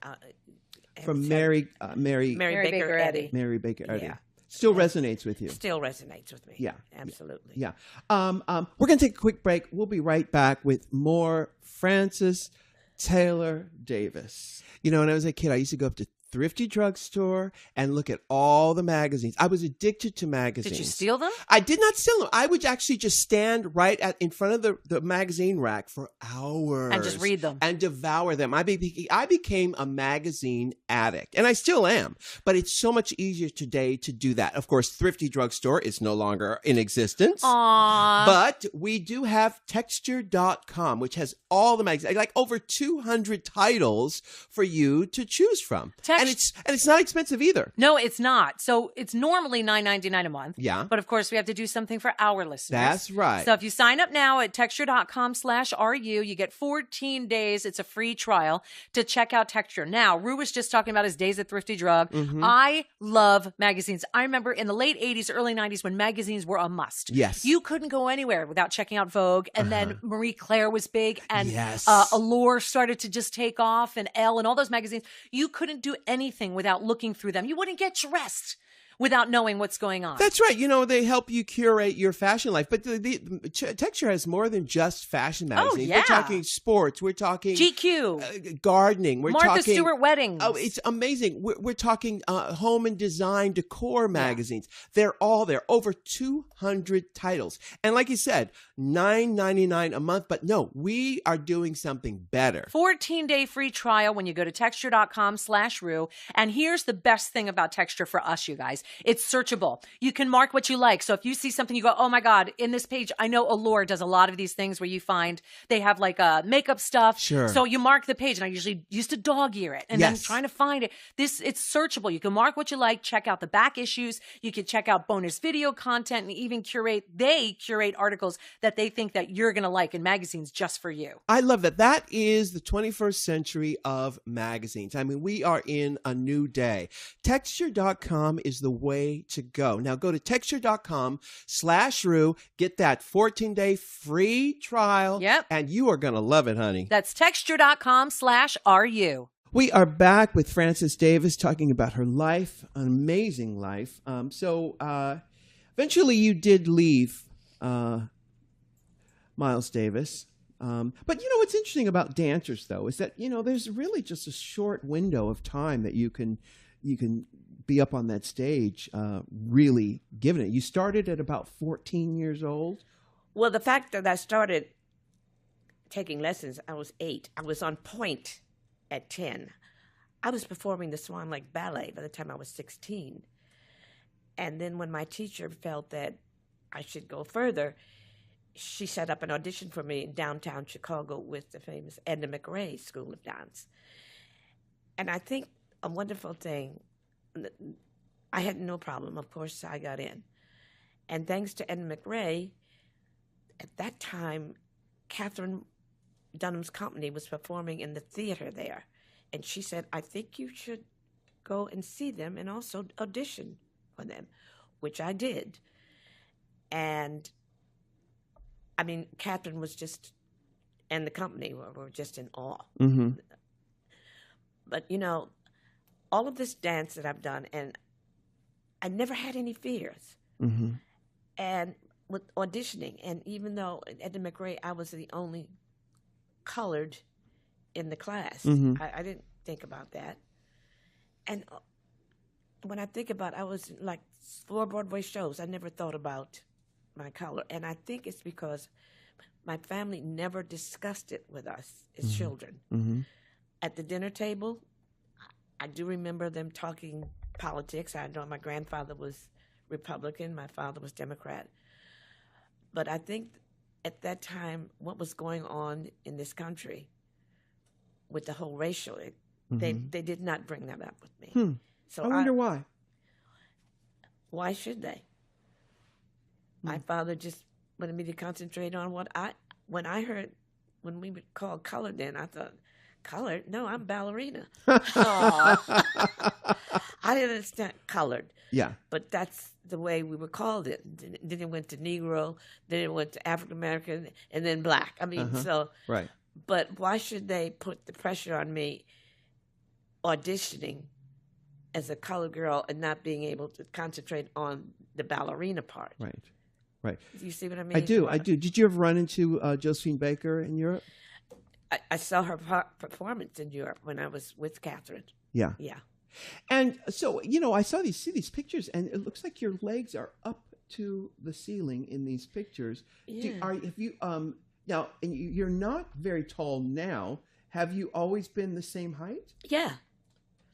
From Mary Baker Eddy. Mary Baker Eddy. Yeah. Still resonates with you. Still resonates with me. Yeah. Absolutely. Yeah. We're going to take a quick break. We'll be right back with more Frances Taylor Davis. You know, when I was a kid, I used to go up to Thrifty Drugstore and look at all the magazines. I was addicted to magazines. Did you steal them? I did not steal them. I would actually just stand right in front of the magazine rack for hours. And just read them. And devour them. I became a magazine addict. And I still am. But it's so much easier today to do that. Of course, Thrifty Drugstore is no longer in existence. Aww. But we do have Texture.com, which has all the magazines, like over 200 titles for you to choose from. And it's not expensive either. No, it's not. So it's normally $9.99 a month. Yeah. But of course, we have to do something for our listeners. That's right. So if you sign up now at texture.com/RU, you get 14 days. It's a free trial to check out Texture. Now, Rue was just talking about his days at Thrifty Drug. Mm-hmm. I love magazines. I remember in the late 80s, early 90s when magazines were a must. Yes. You couldn't go anywhere without checking out Vogue. And then Marie Claire was big. And yes. Allure started to just take off. And Elle and all those magazines. You couldn't do anything without looking through them. You wouldn't get dressed without knowing what's going on. That's right. They help you curate your fashion life. But the Texture has more than just fashion magazines. yeah. We're talking sports. We're talking GQ. Gardening. We're Martha talking Stewart weddings. Oh, it's amazing. We're talking home and design decor magazines. They're all there. Over 200 titles. And like you said, $9.99 a month. But no, we are doing something better. 14-day free trial when you go to texture.com/Ru. And here's the best thing about Texture for us, you guys. It's searchable. You can mark what you like. So if you see something, you go, oh my God, in this page, I know Allure does a lot of these things where you find they have like makeup stuff. Sure. So you mark the page, and I usually used to dog ear it and then trying to find it. It's searchable. You can mark what you like, check out the back issues. You can check out bonus video content, and even curate articles that they think that you're going to like in magazines just for you. I love that. That is the 21st century of magazines. I mean, we are in a new day. Texture.com is the way to go. Now go to texture.com/Ru, get that 14-day free trial. Yep. And you are going to love it, honey. That's texture.com/RU. We are back with Frances Davis talking about her life, an amazing life. So eventually you did leave Miles Davis. But what's interesting about dancers, though, is that, there's really just a short window of time that you can be up on that stage really giving it. You started at about 14 years old? Well, the fact that I started taking lessons, I was 8. I was on point at 10. I was performing the Swan Lake Ballet by the time I was 16. And then when my teacher felt that I should go further, she set up an audition for me in downtown Chicago with the famous Edna McRae School of Dance. And I think a wonderful thing, I had no problem. Of course, I got in. And thanks to Edna McRae, at that time, Catherine Dunham's company was performing in the theater there. And she said, I think you should go and see them and also audition for them, which I did. And I mean, Catherine was just, and the company were just in awe. Mm-hmm. But, all of this dance that I've done, and I never had any fears. Mm-hmm. And with auditioning, and even though at Edna McRae, I was the only colored in the class, Mm-hmm. I didn't think about that. And when I think about it, I was like 4 Broadway shows. I never thought about my color. And I think it's because my family never discussed it with us as Mm-hmm. children. Mm-hmm. At the dinner table, I do remember them talking politics. I know my grandfather was Republican, my father was Democrat. But I think at that time, what was going on in this country with the whole racial, they did not bring that up with me. So I wonder why. Why should they? My father just wanted me to concentrate on when we would call colored then, I thought, colored? No, I'm ballerina. I didn't understand colored. Yeah. But that's the way we were called it. Then it went to Negro, then it went to African American, and then Black. I mean, Right. But why should they put the pressure on me auditioning as a colored girl and not being able to concentrate on the ballerina part? Right. Right. Do you see what I mean? I do. Did you ever run into Josephine Baker in Europe? I saw her performance in Europe when I was with Catherine. Yeah. Yeah. And so, I saw these pictures, and it looks like your legs are up to the ceiling in these pictures. Yeah. Now, and you're not very tall now. Have you always been the same height? Yeah.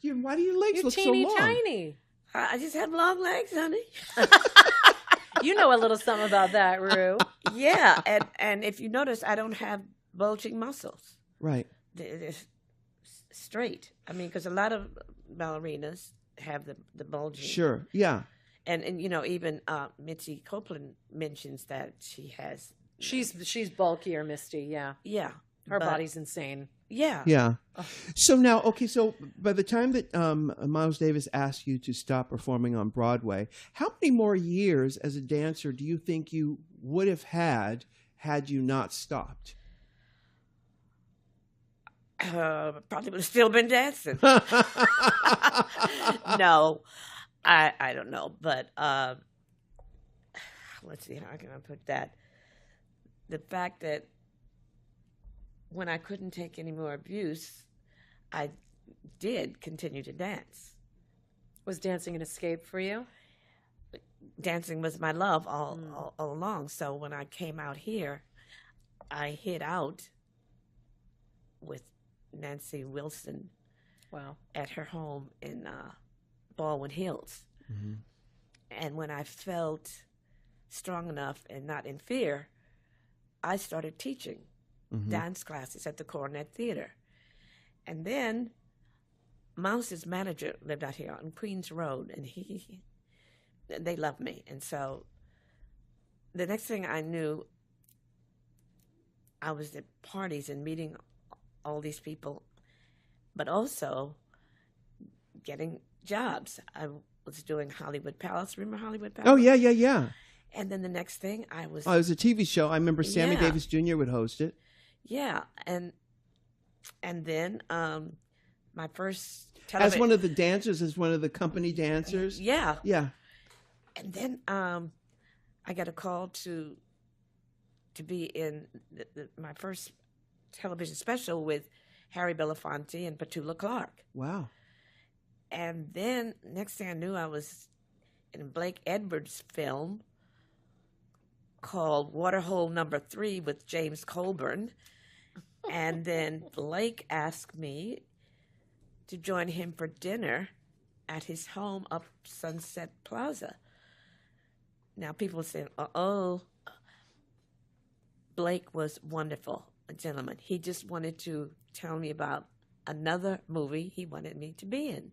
Why do your legs look teeny so long? tiny. I just have long legs, honey. You know a little something about that, Ru. Yeah, and if you notice, I don't have bulging muscles. Right. They're straight. I mean, because a lot of ballerinas have the bulging. Sure. Yeah. And even Mitzi Copeland mentions that she has. She's bulkier, Misty. Yeah. Yeah. Her body's insane. Yeah. Yeah. So now, okay, so by the time that Miles Davis asked you to stop performing on Broadway, how many more years as a dancer do you think you would have had you not stopped? Probably would have still been dancing. No. I don't know, but let's see, how can I put that? The fact that when I couldn't take any more abuse, I did continue to dance. Was dancing an escape for you? Dancing was my love all along. So when I came out here, I hid out with Nancy Wilson. Wow. At her home in Baldwin Hills. Mm-hmm. And when I felt strong enough and not in fear, I started teaching dance classes at the Coronet Theater. And then Mouse's manager lived out here on Queens Road, and they loved me. And so the next thing I knew, I was at parties and meeting all these people, but also getting jobs. I was doing Hollywood Palace. Remember Hollywood Palace? Oh, yeah. And then the next thing I was... Oh, it was a TV show. I remember Sammy Davis Jr. would host it. Yeah. And then my first television... As one of the dancers, as one of the company dancers? Yeah. Yeah. And then I got a call to be in my first television special with Harry Belafonte and Petula Clark. Wow. And then next thing I knew, I was in a Blake Edwards film called Waterhole Number 3 with James Colburn. And then Blake asked me to join him for dinner at his home up Sunset Plaza. Now people say, uh-oh. Blake was wonderful, a gentleman. He just wanted to tell me about another movie he wanted me to be in.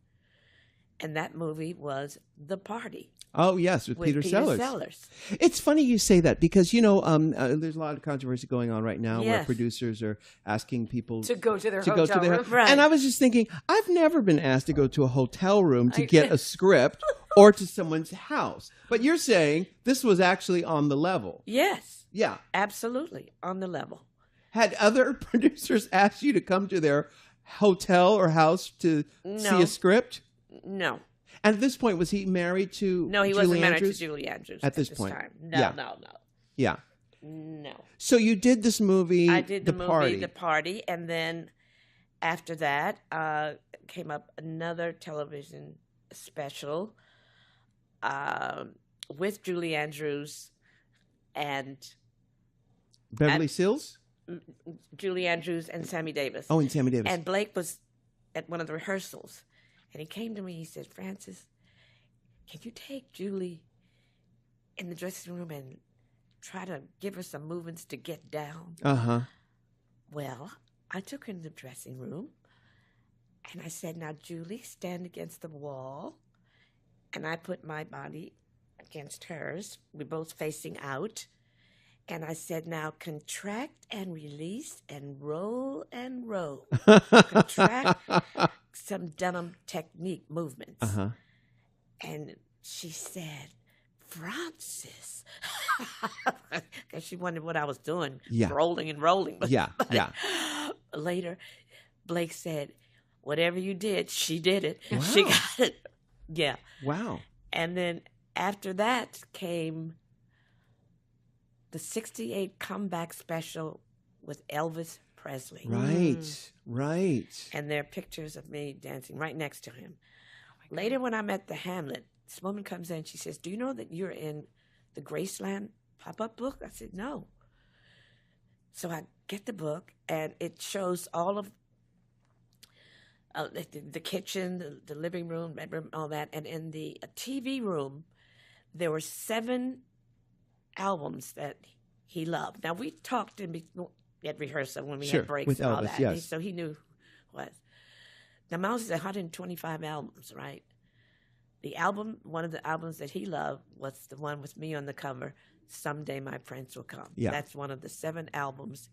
And that movie was The Party. Oh, yes, with Peter Sellers. It's funny you say that because, there's a lot of controversy going on right now where producers are asking people to go to their hotel room. Right. And I was just thinking, I've never been asked to go to a hotel room to get a script or to someone's house. But you're saying this was actually on the level. Yes. Yeah. Absolutely, on the level. Had other producers asked you to come to their hotel or house to see a script? No. And at this point, was he married to No, he Julie wasn't married Andrews? to Julie Andrews at this point. time. Yeah. No. Yeah. No. So you did this movie, I did the movie, Party. The Party, and then after that came up another television special with Julie Andrews and Beverly Sills? Julie Andrews and Sammy Davis. Oh, and Sammy Davis. And Blake was at one of the rehearsals. And he came to me, he said, Frances, can you take Julie in the dressing room and try to give her some movements to get down? Uh-huh. Well, I took her in the dressing room, and I said, now, Julie, stand against the wall. And I put my body against hers. We're both facing out. And I said, now, contract and release and roll and roll. Contract. Some denim technique movements. Uh-huh. And she said, Frances. Because she wondered what I was doing. Yeah. Rolling and rolling. Yeah. Later, Blake said, whatever you did, she did it. Wow. She got it. Yeah. Wow. And then after that came the 68 comeback special with Elvis Presley. Right. And there are pictures of me dancing right next to him. Later, when I'm at the Hamlet, this woman comes in, she says, do you know that you're in the Graceland pop-up book? I said, no. So I get the book, and it shows all of the kitchen, the living room, bedroom, all that. And in the TV room, there were 7 albums that he loved. Now, we talked at rehearsal when we had breaks with and all Elvis, that. yes. So he knew what. Now, Mouse is 125 albums, right? One of the albums that he loved was the one with me on the cover, Someday My Prince Will Come. Yeah. That's one of the 7 albums.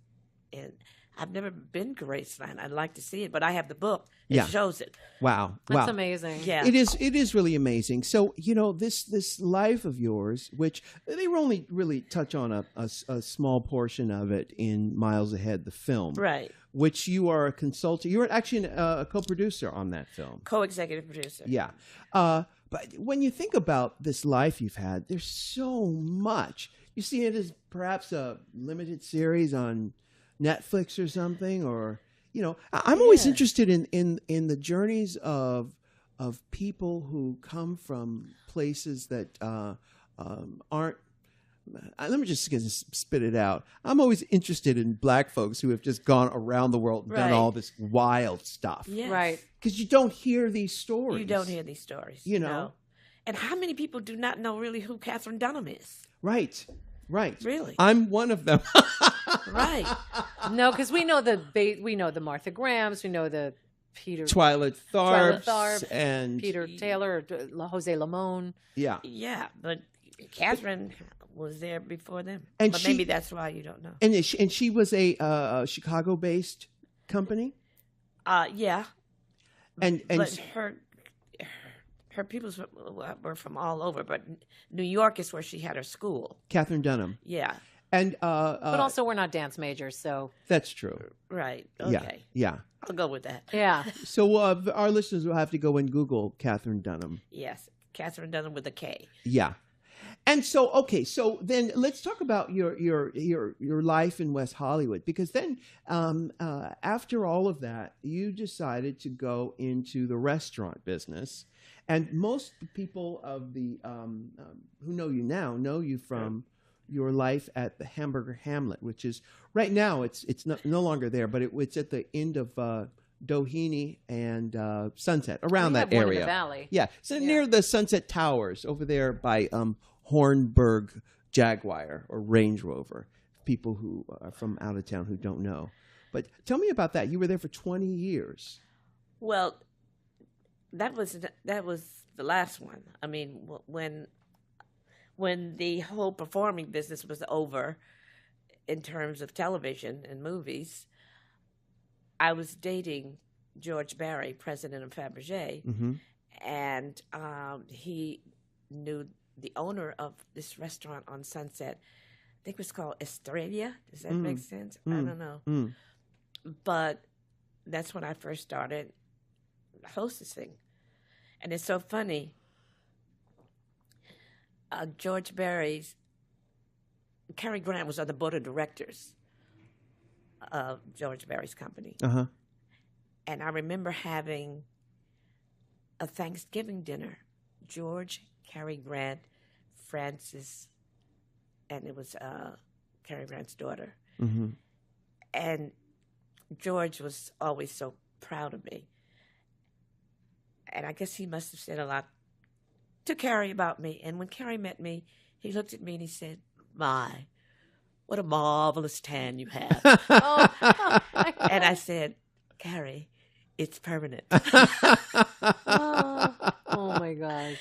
And I've never been to Graceland. I'd like to see it, but I have the book. It shows it. Wow. That's amazing. Yeah. It is really amazing. So, this life of yours, which they were only really touch on a small portion of it in Miles Ahead, the film. Right. Which you are a consultant. You were actually a co-producer on that film. Co-executive producer. Yeah. But when you think about this life you've had, there's so much. You see it as perhaps a limited series on Netflix or something, or I'm always Yeah. interested in the journeys of people who come from places that aren't. Let me just spit it out. I'm always interested in black folks who have just gone around the world and done Right. all this wild stuff. Yes. Right. Because you don't hear these stories. You don't hear these stories. You know. No. And how many people do not know really who Catherine Dunham is? Right. Really? I'm one of them. Right. No, because we know the Martha Grahams, we know the Peter Twyla Twyla Tharp Tharp, and Peter Taylor, Jose Lamone. yeah. Yeah, but Catherine was there before them. And but she- maybe that's why you don't know. And she was a Chicago-based company. Yeah. And But her people were from all over, but New York is where she had her school. Catherine Dunham. Yeah. And But also, we're not dance majors, so that's true. Right. Yeah. Okay. Yeah. I'll go with that. yeah. So our listeners will have to go and Google Catherine Dunham. Yes. Catherine Dunham with a K. Yeah. And so, okay, so then let's talk about your life in West Hollywood, because then after all of that, you decided to go into the restaurant business, and most people of the who know you now know you from your life at the Hamburger Hamlet, which is right now it's no longer there, but it's at the end of Doheny and Sunset, around We that have one in area. the valley. Yeah, so near the Sunset Towers over there by Hornburg Jaguar or Range Rover. People who are from out of town who don't know. But tell me about that. You were there for 20 years. Well, that was the last one. I mean, when the whole performing business was over in terms of television and movies, I was dating George Barry, president of Fabergé, Mm-hmm. and he knew the owner of this restaurant on Sunset. I think it was called Estrella. Does that make sense? I don't know. Mm. But that's when I first started hostessing. And it's so funny. George Barry's, Cary Grant was on the board of directors of George Barry's company. Uh-huh. And I remember having a Thanksgiving dinner. George, Cary Grant, Frances, and it was Cary Grant's daughter. Mm-hmm. And George was always so proud of me. And I guess he must have said a lot to Cary about me. And when Cary met me, he looked at me and he said, "My, what a marvelous tan you have." And I said, "Cary, it's permanent." Oh my gosh.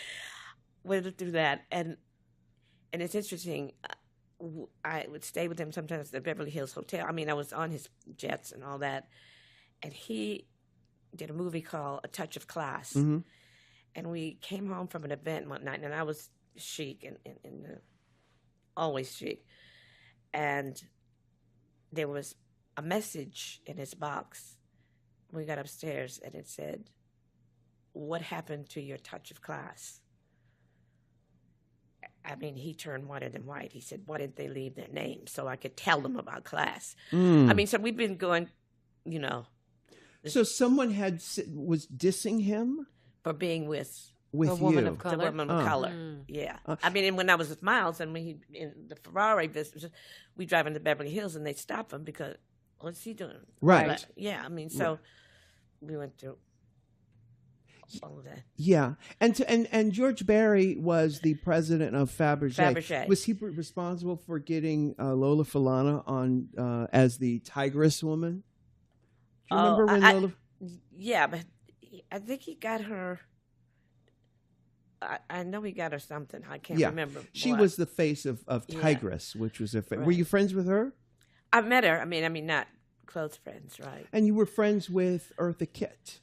Went through that. And it's interesting. I would stay with him sometimes at the Beverly Hills Hotel. I mean, I was on his jets and all that. And he did a movie called A Touch of Class. Mm-hmm. And we came home from an event one night, and I was chic and always chic. And there was a message in his box. We got upstairs, and it said, "What happened to your touch of class?" I mean, he turned whiter than white. He said, "Why didn't they leave their names so I could tell them about class?" Mm. I mean, so we've been going, So someone was dissing him for being with with A you. woman of the color. woman of Oh. color. Yeah. I mean, and when I was with Miles and in the Ferrari business, we drive into Beverly Hills and they stop him because, what's he doing? Right. Yeah. I mean, so we went through all of that. Yeah, and George Barry was the president of Fabergé. Fabergé. Was he responsible for getting Lola Falana on as the Tigress woman? Do you remember when Lola? Yeah, but I think he got her. I know he got her something. I can't Yeah, remember. she what. was the face of Yeah. Tigress, which was a. Were Right. you friends with her? I met her. I mean, not close friends, right? And you were friends with Eartha Kitt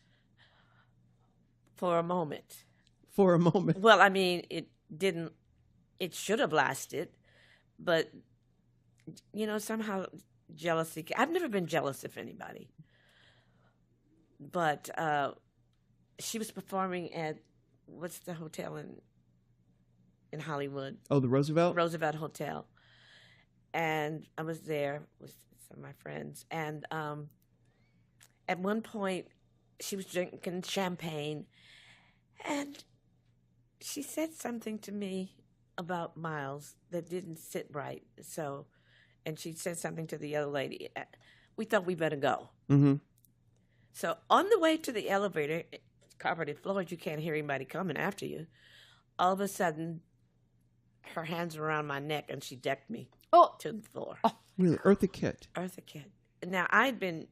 For a moment. for a moment. Well, I mean, it didn't. It should have lasted, but somehow jealousy. I've never been jealous of anybody, but she was performing at what's the hotel in Hollywood? Oh, the Roosevelt? Roosevelt Hotel. And I was there with some of my friends. And at one point, she was drinking champagne. And she said something to me about Miles that didn't sit right. So, and she said something to the other lady. We thought we better go. Mm-hmm. So on the way to the elevator, carpeted floors, you can't hear anybody coming after you. All of a sudden, her hands were around my neck and she decked me to the floor. Oh, really? Eartha Kitt. Eartha Kitt. Now, I'd been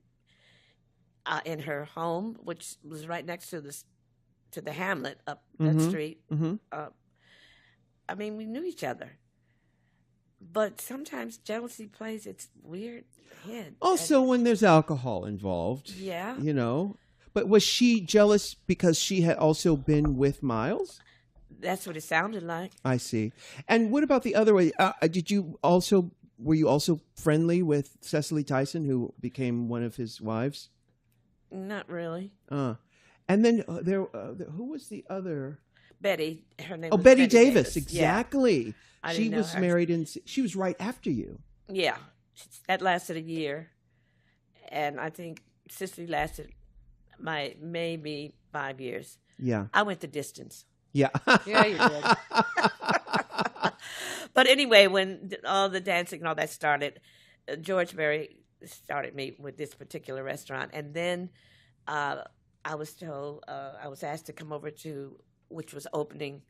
in her home, which was right next to the Hamlet up that street. Mm-hmm. I mean, we knew each other. But sometimes jealousy plays its weird head. Also, when there's alcohol involved. Yeah. You know. But was she jealous because she had also been with Miles? That's what it sounded like. I see. And what about the other way? Were you also friendly with Cecily Tyson, who became one of his wives? Not really. And then who was the other? Betty. Her name was Betty Davis. Yeah. Exactly. She know was her. married she was right after you. Yeah. That lasted a year. And I think Cicely lasted maybe 5 years. Yeah. I went the distance. Yeah. Yeah, you did. But anyway, when all the dancing and all that started, George Berry started me with this particular restaurant. And then I was told, I was asked to come over to, which was opening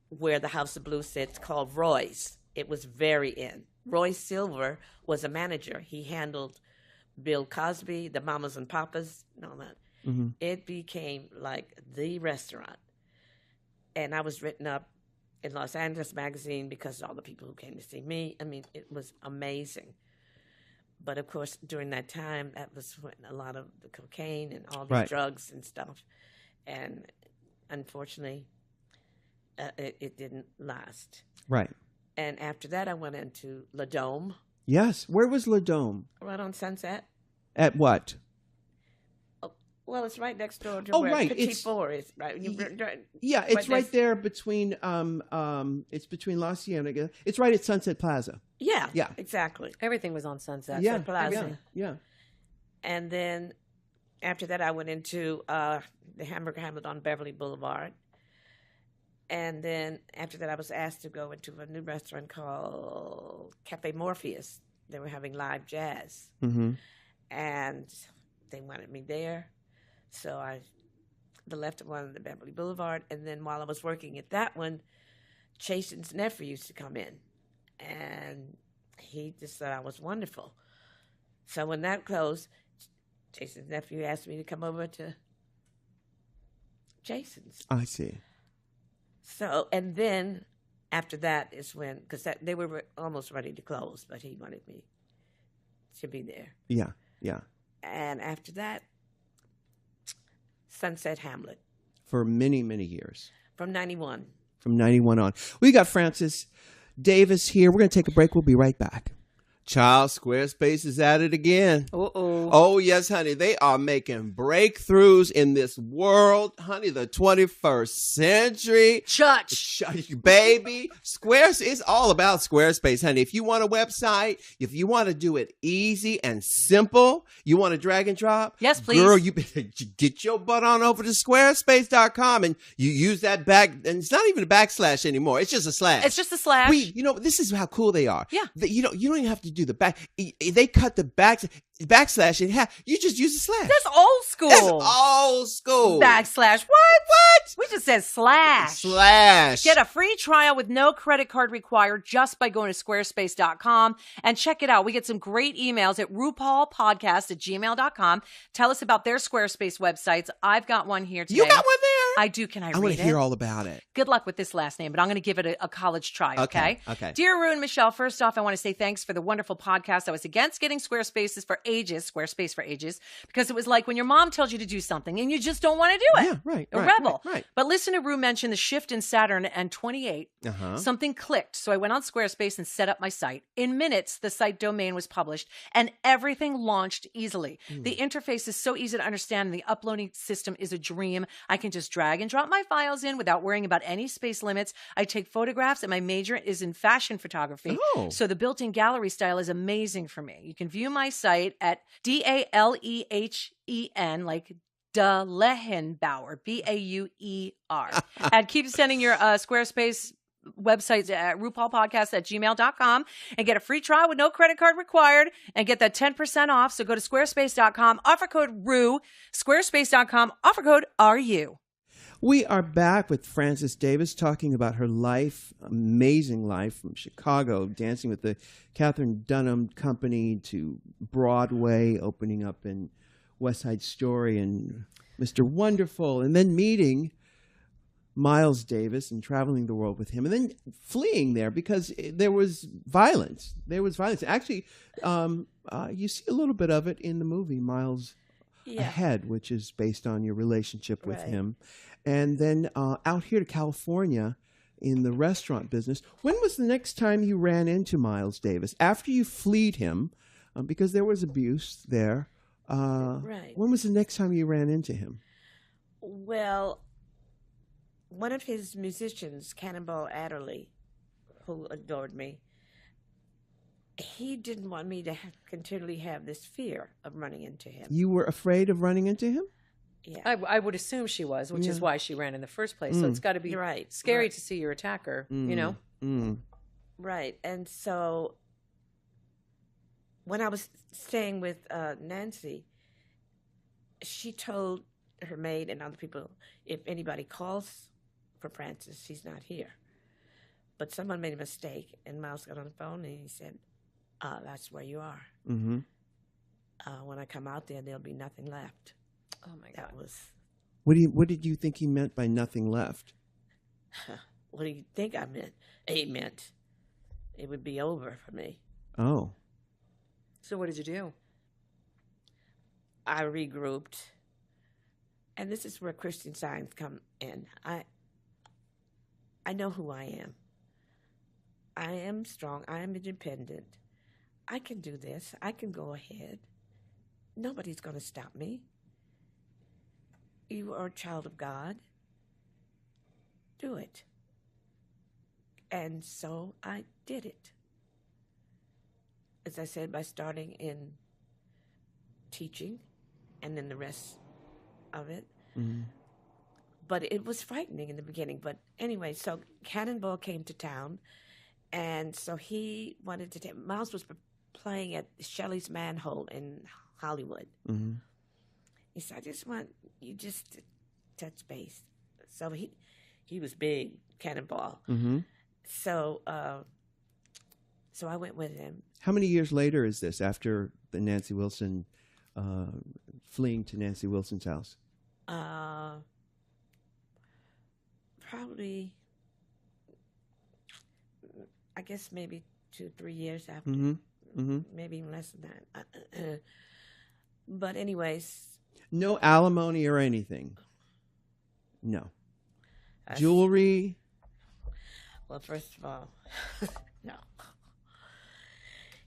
where the House of Blues sits, called Roy's. It was very in. Roy Silver was a manager. He handled Bill Cosby, the Mamas and Papas, and all that. Mm-hmm. It became like the restaurant. And I was written up in Los Angeles Magazine because of all the people who came to see me. I mean, it was amazing. But of course, during that time, that was when a lot of the cocaine and all these drugs and stuff. And unfortunately, it didn't last. Right. And after that, I went into La Dome. Yes. Where was La Dome? Right on Sunset. At what? Well, it's right next door to where Petit Four is, right? Yeah, it's right there between it's between La Cienega. It's right at Sunset Plaza. Yeah. Yeah. Exactly. Everything was on Sunset. Yeah. Plaza. Yeah. And then after that, I went into the Hamburger Hamlet on Beverly Boulevard. And then after that, I was asked to go into a new restaurant called Cafe Morpheus. They were having live jazz. Mm-hmm. And they wanted me there. So I left one on the Beverly Boulevard. And then while I was working at that one, Chasen's nephew used to come in. And he just thought I was wonderful. So when that closed, Chasen's nephew asked me to come over to Chasen's. I see. So, and then after that is when, because they were almost ready to close, but he wanted me to be there. Yeah, yeah. And after that, Sunset Hamlet. For many, many years. From 91. From 91 on. We got Frances Davis here. We're going to take a break. We'll be right back. Child, Squarespace is at it again. Uh-oh. Oh, yes, honey. They are making breakthroughs in this world, honey, the 21st century. Shush, baby. Squarespace, it's all about Squarespace, honey. If you want a website, if you want to do it easy and simple, you want to drag and drop. Yes, please. Girl, you get your butt on over to squarespace.com and you use that and it's not even a backslash anymore. It's just a slash. It's just a slash. This is how cool they are. Yeah. You don't even have to do the back. They cut the backslash in half. You just use a slash. That's old school. That's old school. Backslash. What? We just said slash. Slash. Get a free trial with no credit card required just by going to squarespace.com and check it out. We get some great emails at RuPaulPodcast@gmail.com. Tell us about their Squarespace websites. I've got one here today. You got one there? I do. Can I read it? I want to hear all about it. Good luck with this last name, but I'm going to give it a college try, okay? Okay. Dear Rue and Michelle, first off, I want to say thanks for the wonderful podcast. I was against getting Squarespace for ages, because it was like when your mom tells you to do something and you just don't want to do it. Yeah, right. A rebel. Right. But listener Rue mentioned the shift in Saturn and 28. Something clicked, so I went on Squarespace and set up my site. In minutes, the site domain was published and everything launched easily. The interface is so easy to understand and the uploading system is a dream. I can just drag drag and drop my files in without worrying about any space limits. I take photographs, and my major is in fashion photography. Oh. So the built-in gallery style is amazing for me. You can view my site at DALEHEN, like Delehenbauer, BAUER. And keep sending your Squarespace websites at RuPaulPodcast@gmail.com and get a free trial with no credit card required and get that 10% off. So go to squarespace.com, offer code RU, squarespace.com, offer code RU. We are back with Frances Davis talking about her life, amazing life from Chicago, dancing with the Catherine Dunham Company to Broadway, opening up in West Side Story and Mr. Wonderful, and then meeting Miles Davis and traveling the world with him, and then fleeing there because there was violence. Actually, you see a little bit of it in the movie Miles Ahead, which is based on your relationship with him. And then out here to California in the restaurant business. When was the next time you ran into Miles Davis? After you fleed him, because there was abuse there. When was the next time you ran into him? Well, one of his musicians, Cannonball Adderley, who adored me, he didn't want me to continually have this fear of running into him. You were afraid of running into him? Yeah. I would assume she was, which is why she ran in the first place. So it's got to be scary to see your attacker, you know? Right. And so when I was staying with Nancy, she told her maid and other people, if anybody calls for Frances, he's not here. But someone made a mistake, and Miles got on the phone, and he said, that's where you are. Mm-hmm. When I come out there, there'll be nothing left. Oh, my God. That was... What did you think he meant by nothing left? What do you think I meant? He meant it would be over for me. Oh. So what did you do? I regrouped. And this is where Christian Science come in. I know who I am. I am strong. I am independent. I can do this. I can go ahead. Nobody's going to stop me. You are a child of God. Do it. And so I did it. As I said, by starting in teaching and then the rest of it. Mm-hmm. But it was frightening in the beginning. But anyway, so Cannonball came to town, and so he wanted to take... Miles was playing at Shelley's Manhole in Hollywood. Mm-hmm. He said, I just want you just to touch base. So he was big, Cannonball. Mm-hmm. So I went with him. How many years later is this, after the Nancy Wilson, fleeing to Nancy Wilson's house? Probably, I guess maybe 2-3 years after. Mm-hmm. Mm-hmm. Maybe even less than that. But anyways. No alimony or anything? No. Jewelry? Well, first of all, no.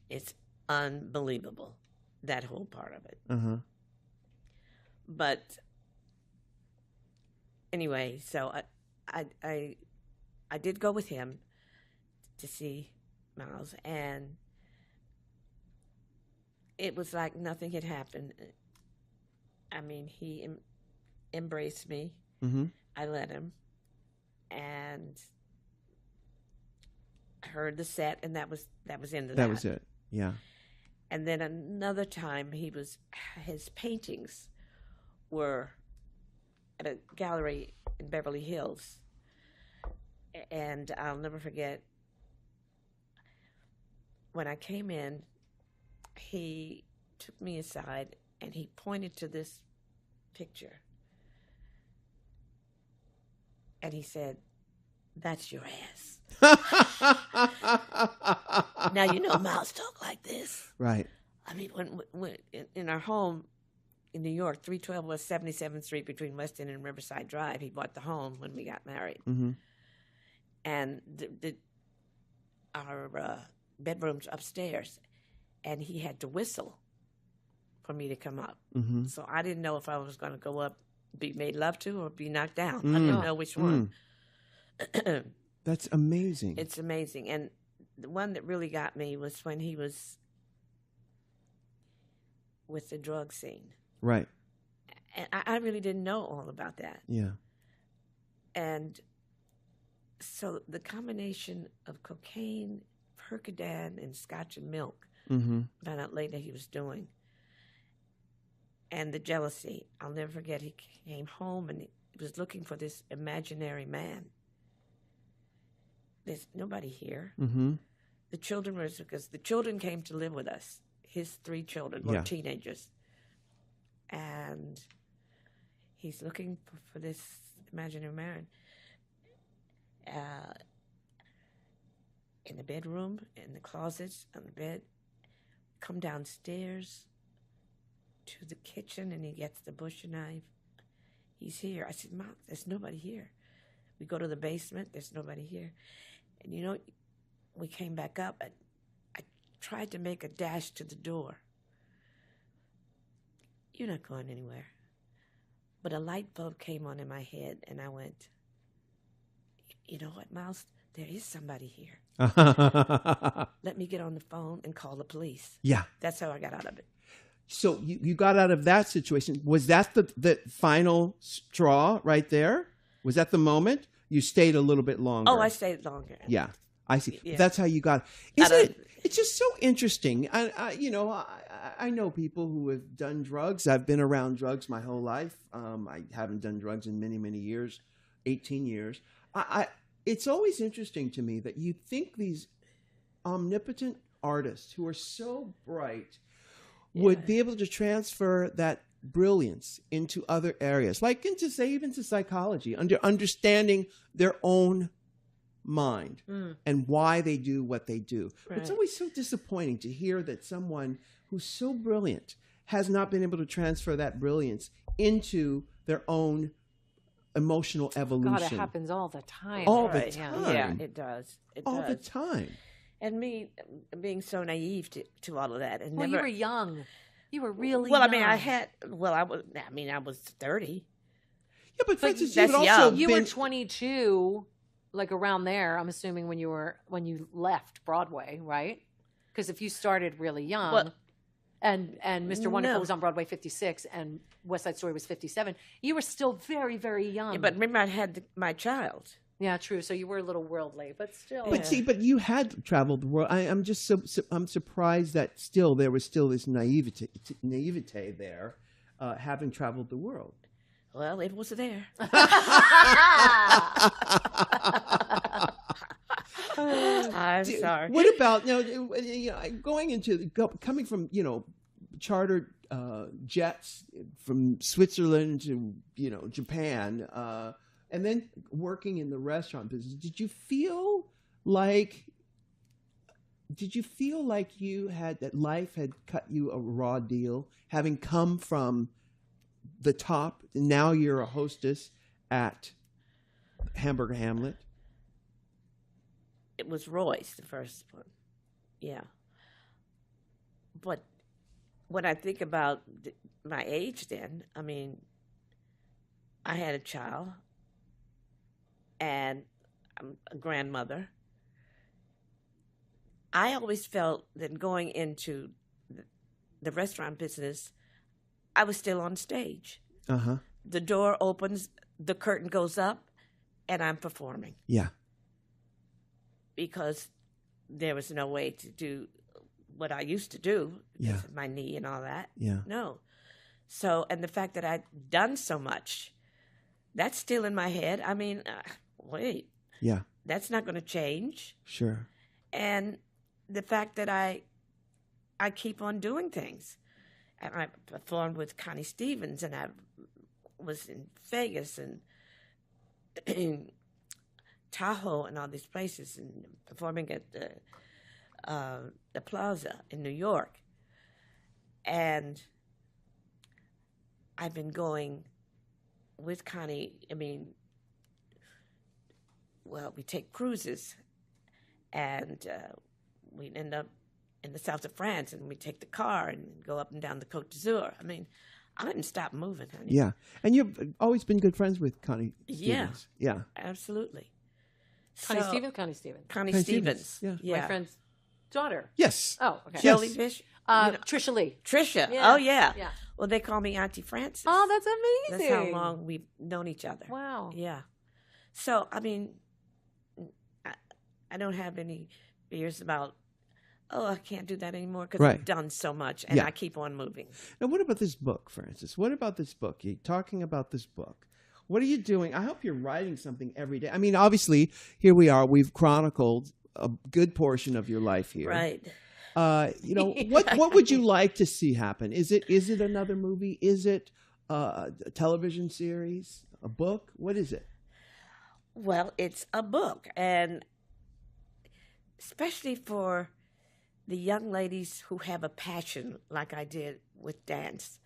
It's unbelievable, that whole part of it. Uh-huh. But anyway, so I did go with him to see Miles, and it was like nothing had happened. I mean, he embraced me. Mm-hmm. I let him, and heard the set, and that was into that. That was it. Yeah. And then another time, his paintings were at a gallery in Beverly Hills, and I'll never forget when I came in. He took me aside and he pointed to this picture, and he said, "That's your ass." Now, you know, Miles talk like this. Right. I mean, when in our home in New York, 312 West 77th Street between West End and Riverside Drive, he bought the home when we got married. Mm-hmm. And our bedroom's upstairs, and he had to whistle for me to come up. Mm-hmm. So I didn't know if I was going to go up be made love to or be knocked down. I didn't know which one. That's amazing. It's amazing. And the one that really got me was when he was with the drug scene. Right. And I really didn't know all about that. Yeah. And so the combination of cocaine, Percodan, and scotch and milk, found out later he was doing, and the jealousy. I'll never forget, he came home and he was looking for this imaginary man. There's nobody here. The children were, because the children came to live with us. His 3 children were teenagers. And he's looking for this imaginary man. In the bedroom, in the closets, on the bed. Come downstairs to the kitchen, and he gets the butcher knife. He's here. I said, Mom, there's nobody here. We go to the basement. There's nobody here. And, you know, we came back up, and I tried to make a dash to the door. You're not going anywhere. But a light bulb came on in my head, and I went, you know what, Miles? There is somebody here. Let me get on the phone and call the police. Yeah. That's how I got out of it. So you got out of that situation. Was that the final straw right there? Was that the moment? You stayed a little bit longer. Oh, I stayed longer. Yeah, I see. Yeah. That's how you got. It's just so interesting. I know people who have done drugs. I've been around drugs my whole life. I haven't done drugs in many, many years, 18 years. It's always interesting to me that you think these omnipotent artists who are so bright would be able to transfer that brilliance into other areas, like into, say, even to psychology, understanding their own mind and why they do what they do. Right. It's always so disappointing to hear that someone who's so brilliant has not been able to transfer that brilliance into their own emotional evolution. God, it happens all the time. All the time. Yeah, it does. All the time. And me being so naive to all of that. And you were young. You were really young. young. I was 30. Yeah, but Francis, that's young. You were 22, like around there, I'm assuming, when you left Broadway, right? Because if you started really young, and Mr. Wonderful was on Broadway 56 and West Side Story was 57, you were still very, very young. Yeah, but remember, I had my child. Yeah, true. So you were a little worldly, but still. But but you had traveled the world. I'm just I'm surprised that still there was still this naivete there, having traveled the world. Well, it was there. I'm sorry. What about coming from chartered jets from Switzerland to Japan, and then working in the restaurant business? Did you feel like that life had cut you a raw deal, having come from the top, and now you're a hostess at Hamburger Hamlet? It was Roy's, the first one. Yeah. But when I think about my age then, I mean, I had a child, and I'm a grandmother. I always felt that going into the restaurant business, I was still on stage. Uh-huh. The door opens, the curtain goes up, and I'm performing. Yeah. Because there was no way to do what I used to do because of my knee and all that. Yeah. No. So, and the fact that I'd done so much, that's still in my head. I mean, wait. Yeah. That's not going to change. Sure. And the fact that I keep on doing things. And I performed with Connie Stevens, and I was in Vegas and in Tahoe and all these places, and performing at the Plaza in New York. And I've been going with Connie. I mean, well, we take cruises, and we end up in the south of France, and we take the car and go up and down the Côte d'Azur. I mean, I didn't stop moving, honey. Yeah. And you've always been good friends with Connie Yeah. Stevens. Yeah. Absolutely. Connie So- Stevens? Connie Stevens. Connie Connie Stevens. Stevens, Yeah. My friend's daughter. Yes. Oh, okay. Yes. Jellyfish. Trisha Lee. Trisha. Yeah. Oh, yeah. Yeah. Well, they call me Auntie Frances. Oh, that's amazing. That's how long we've known each other. Wow. Yeah. So, I mean, I don't have any fears about, I can't do that anymore because Right. I've done so much and Yeah. I keep on moving. Now, what about this book, Frances? What about this book? You're talking about this book. What are you doing? I hope you're writing something every day. I mean, obviously, here we are. We've chronicled a good portion of your life here. Right. What would you like to see happen? Is it another movie? Is it a television series? A book? What is it? Well, it's a book, and especially for the young ladies who have a passion like I did with dance,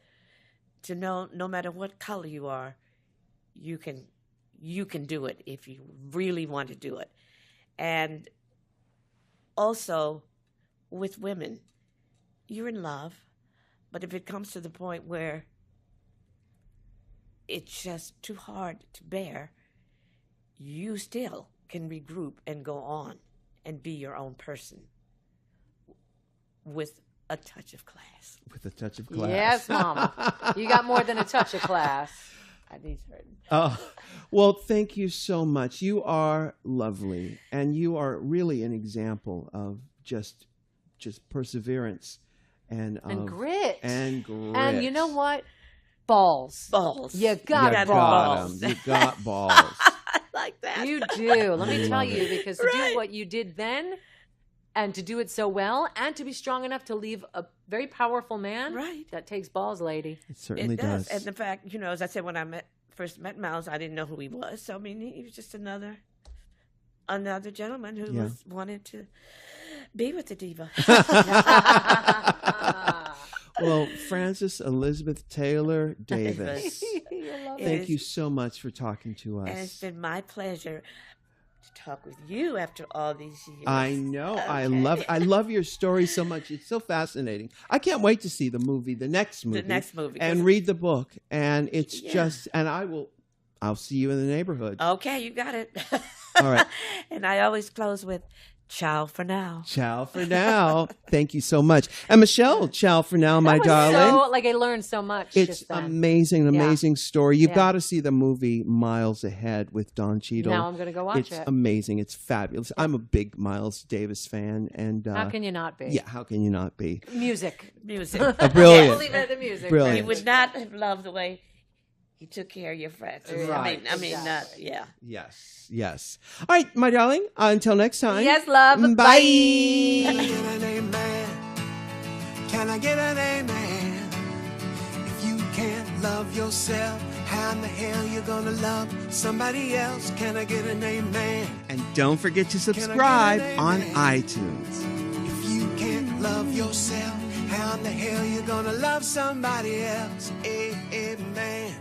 to know no matter what color you are, you can do it if you really want to do it. And also with women, you're in love, but if it comes to the point where it's just too hard to bear, you still can regroup and go on and be your own person with a touch of class. With a touch of class. Yes, Mama. You got more than a touch of class. I need certain. Well, thank you so much. You are lovely, and you are really an example of just perseverance and grit. And grit. And you know what? Balls. Balls. You You got balls. 'em. You got balls. I like that. You do. Let me tell love you, because to Right. do what you did then and to do it so well and to be strong enough to leave a very powerful man, Right. that takes balls, lady. It certainly It does. does. And the fact, as I said, when I first met Miles, I didn't know who he was. So, I mean, he was just another gentleman who wanted to be with the diva. Well, Frances Elizabeth Taylor Davis, thank you so much for talking to us. And it's been my pleasure to talk with you after all these years. I know. I Okay. love your story so much. It's so fascinating. I can't wait to see the next movie. The next movie. And read the book. And it's Yeah. I'll see you in the neighborhood. Okay, you got it. All right. And I always close with, ciao for now. Ciao for now. Thank you so much. And Michelle, ciao for now, my That was darling. I learned so much. It's just then. amazing story. You've Yeah. got to see the movie Miles Ahead with Don Cheadle. Now I'm going to go watch It's it. amazing. It's fabulous. I'm a big Miles Davis fan, and How can you not be? yeah, how can you not be? Music. Music. Brilliant. We'll leave it at the music. Brilliant. You would not have loved the way he took care of your friends. Right. I mean, Exactly. yeah. Yes. All right, my darling. Until next time. Yes, love. Bye. Can I get an amen? Can I get an amen? If you can't love yourself, how in the hell you gonna love somebody else? Can I get an amen? And don't forget to Can I subscribe get an on amen? iTunes. If you can't love yourself, how in the hell you gonna love somebody else? Amen.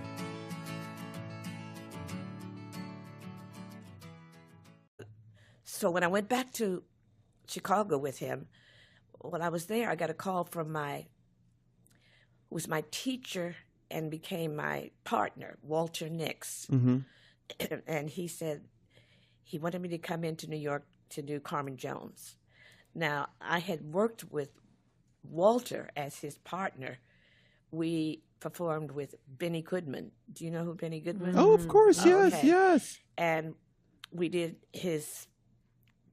So when I went back to Chicago with him, when I was there, I got a call from who was my teacher and became my partner, Walter Nix. Mm-hmm. And he said he wanted me to come into New York to do Carmen Jones. Now, I had worked with Walter as his partner. We performed with Benny Goodman. Do you know who Benny Goodman is? Oh, of course. Yes, okay. yes. And we did his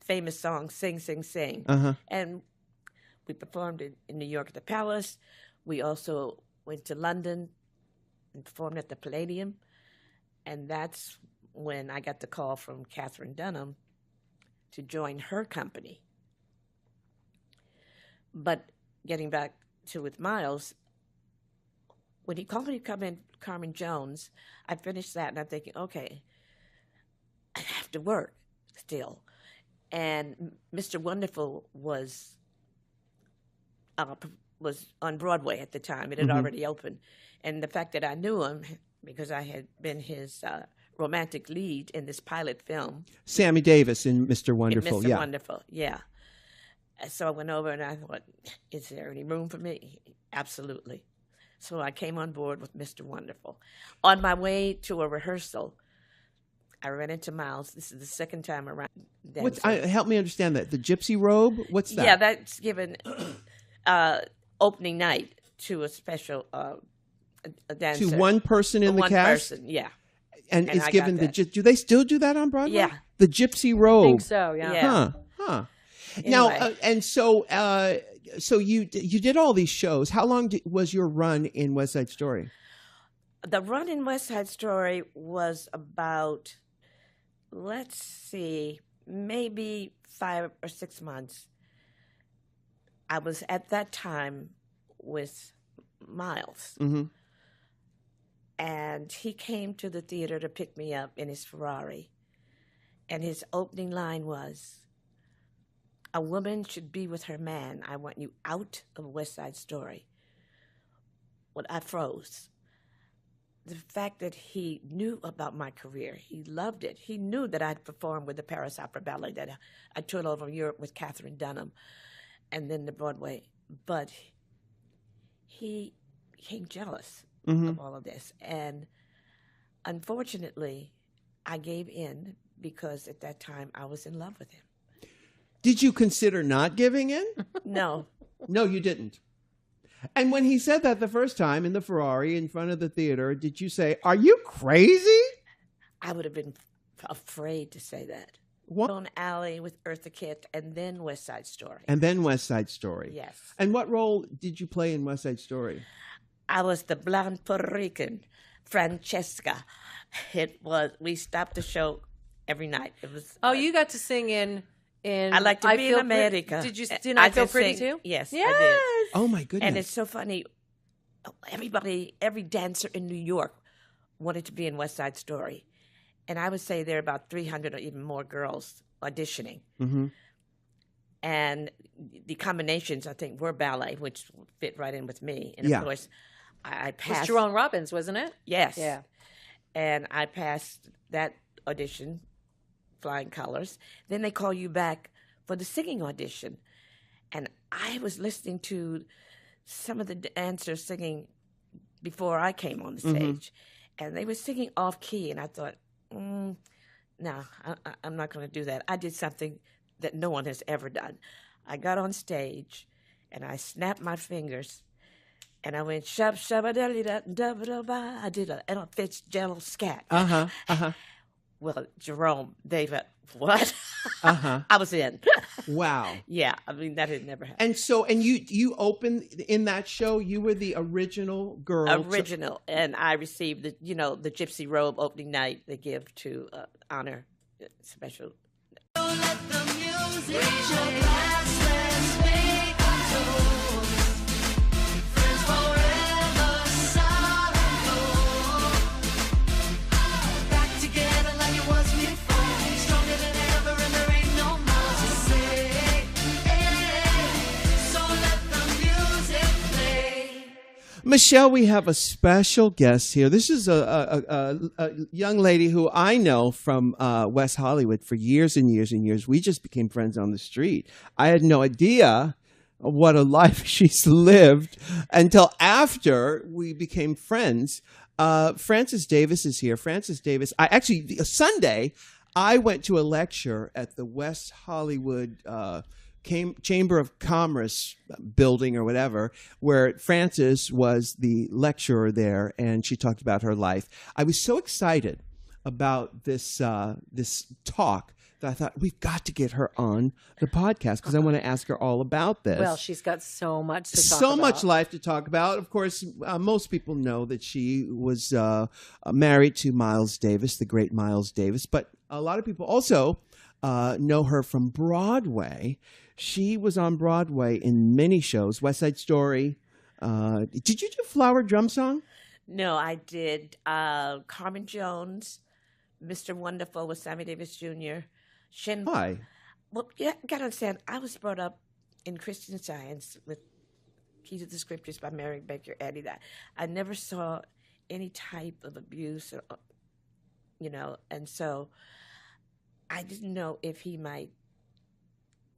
famous song, Sing, Sing, Sing. Uh-huh. And we performed in New York at the Palace. We also went to London and performed at the Palladium. And that's when I got the call from Catherine Dunham to join her company. But getting back to with Miles, when he called me to come in Carmen Jones, I finished that and I'm thinking, okay, I have to work still. And Mr. Wonderful was on Broadway at the time. It had already opened. And the fact that I knew him, because I had been his romantic lead in this pilot film. Sammy Davis in Mr. Wonderful. Mr. Yeah. Wonderful, yeah. So I went over and I thought, is there any room for me? Absolutely. So I came on board with Mr. Wonderful. On my way to a rehearsal, I ran into Miles. This is the second time around. Help me understand that. The gypsy robe? What's that? Yeah, that's given opening night to a special a dancer. To one person in the one cast? Person, yeah. And it's I given got that. do they still do that on Broadway? Yeah. The gypsy robe. I think so, yeah. Yeah. Huh. Anyway. Now, so you did all these shows. How long was your run in West Side Story? The run in West Side Story was about, let's see, maybe 5 or 6 months. I was at that time with Miles. Mm-hmm. And he came to the theater to pick me up in his Ferrari. And his opening line was, "A woman should be with her man. I want you out of West Side Story." Well, I froze. The fact that he knew about my career, he loved it. He knew that I'd performed with the Paris Opera Ballet, that I toured all over Europe with Catherine Dunham, and then the Broadway. But he became jealous of all of this. And unfortunately, I gave in because at that time I was in love with him. Did you consider not giving in? No. No, you didn't. And when he said that the first time in the Ferrari in front of the theater, did you say, "Are you crazy?" I would have been afraid to say that. What? On Alley with Eartha Kitt and then West Side Story. And then West Side Story. Yes. And what role did you play in West Side Story? I was the blonde Puerto Rican, Francesca. We stopped the show every night. It was. Oh, you got to sing in I like to be in Feel America. Didn't I Feel Pretty too? Yes, Yes. I did. Oh, my goodness. And it's so funny. Every dancer in New York wanted to be in West Side Story. And I would say there are about 300 or even more girls auditioning. Mm-hmm. And the combinations, I think, were ballet, which fit right in with me. And, Yeah. of course, I It was passed. Jerome Robbins, wasn't it? Yes. Yeah. And I passed that audition, flying colors. Then they call you back for the singing audition. And I was listening to some of the dancers singing before I came on the stage. And they were singing off key. And I thought, no, I'm not going to do that. I did something that no one has ever done. I got on stage and I snapped my fingers and I went shub shabba da da da da. I did a Ella Fitzgerald scat. Well, Jerome, David, what? I was in. Wow. Yeah, I mean that had never happened. And so, and you opened in that show. You were the original girl. And I received the gypsy robe opening night they give to honor special. Don't let the music raise your glass, let's make a toast. Friends forever, solid gold. Back together like it was before. Stronger than ever, and there ain't no more to say. So let the music play. Michelle, we have a special guest here. This is a young lady who I know from West Hollywood for years and years and years. We just became friends on the street. I had no idea what a life she's lived until after we became friends. Frances Davis is here. Frances Davis. Sunday, I went to a lecture at the West Hollywood Chamber of Commerce building or whatever, where Frances was the lecturer there, and she talked about her life. I was so excited about this talk that I thought, we've got to get her on the podcast because I want to ask her all about this. Well, she's got so much to talk So about. much life to talk about. Of course, most people know that she was married to Miles Davis, the great Miles Davis, but a lot of people also know her from Broadway. She was on Broadway in many shows, West Side Story. Did you do Flower Drum Song? No, I did Carmen Jones, Mr. Wonderful with Sammy Davis Jr. Why? Well, you got to understand, I was brought up in Christian Science with Key to the Scriptures by Mary Baker Eddy. That I never saw any type of abuse, and so I didn't know if he might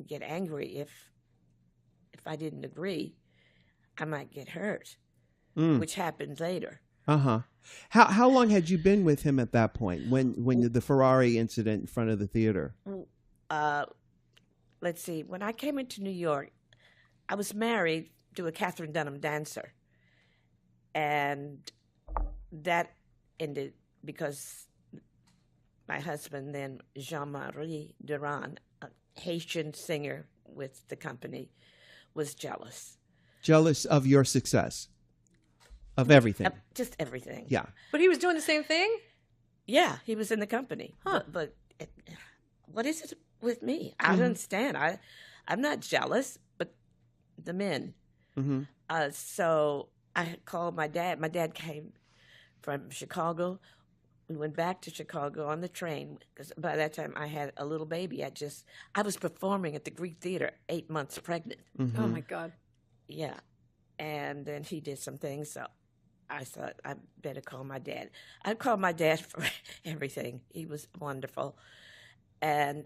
get angry if I didn't agree. I might get hurt. which happened later. Uh-huh. How long had you been with him at that point when the Ferrari incident in front of the theater? Let's see. When I came into New York, I was married to a Catherine Dunham dancer. And that ended because my husband, then Jean-Marie Durand, a Haitian singer with the company, was jealous. Jealous of your success? Of everything? Just everything. Yeah. But he was doing the same thing? Yeah, he was in the company. Huh. But what is it with me? I don't understand. I'm not jealous, but the men. Mm-hmm. So I called my dad. My dad came from Chicago. We went back to Chicago on the train because by that time I had a little baby. I was performing at the Greek Theater, 8 months pregnant. Mm-hmm. Oh, my God. Yeah. And then he did some things, so I thought I better call my dad. I called my dad for everything. He was wonderful. And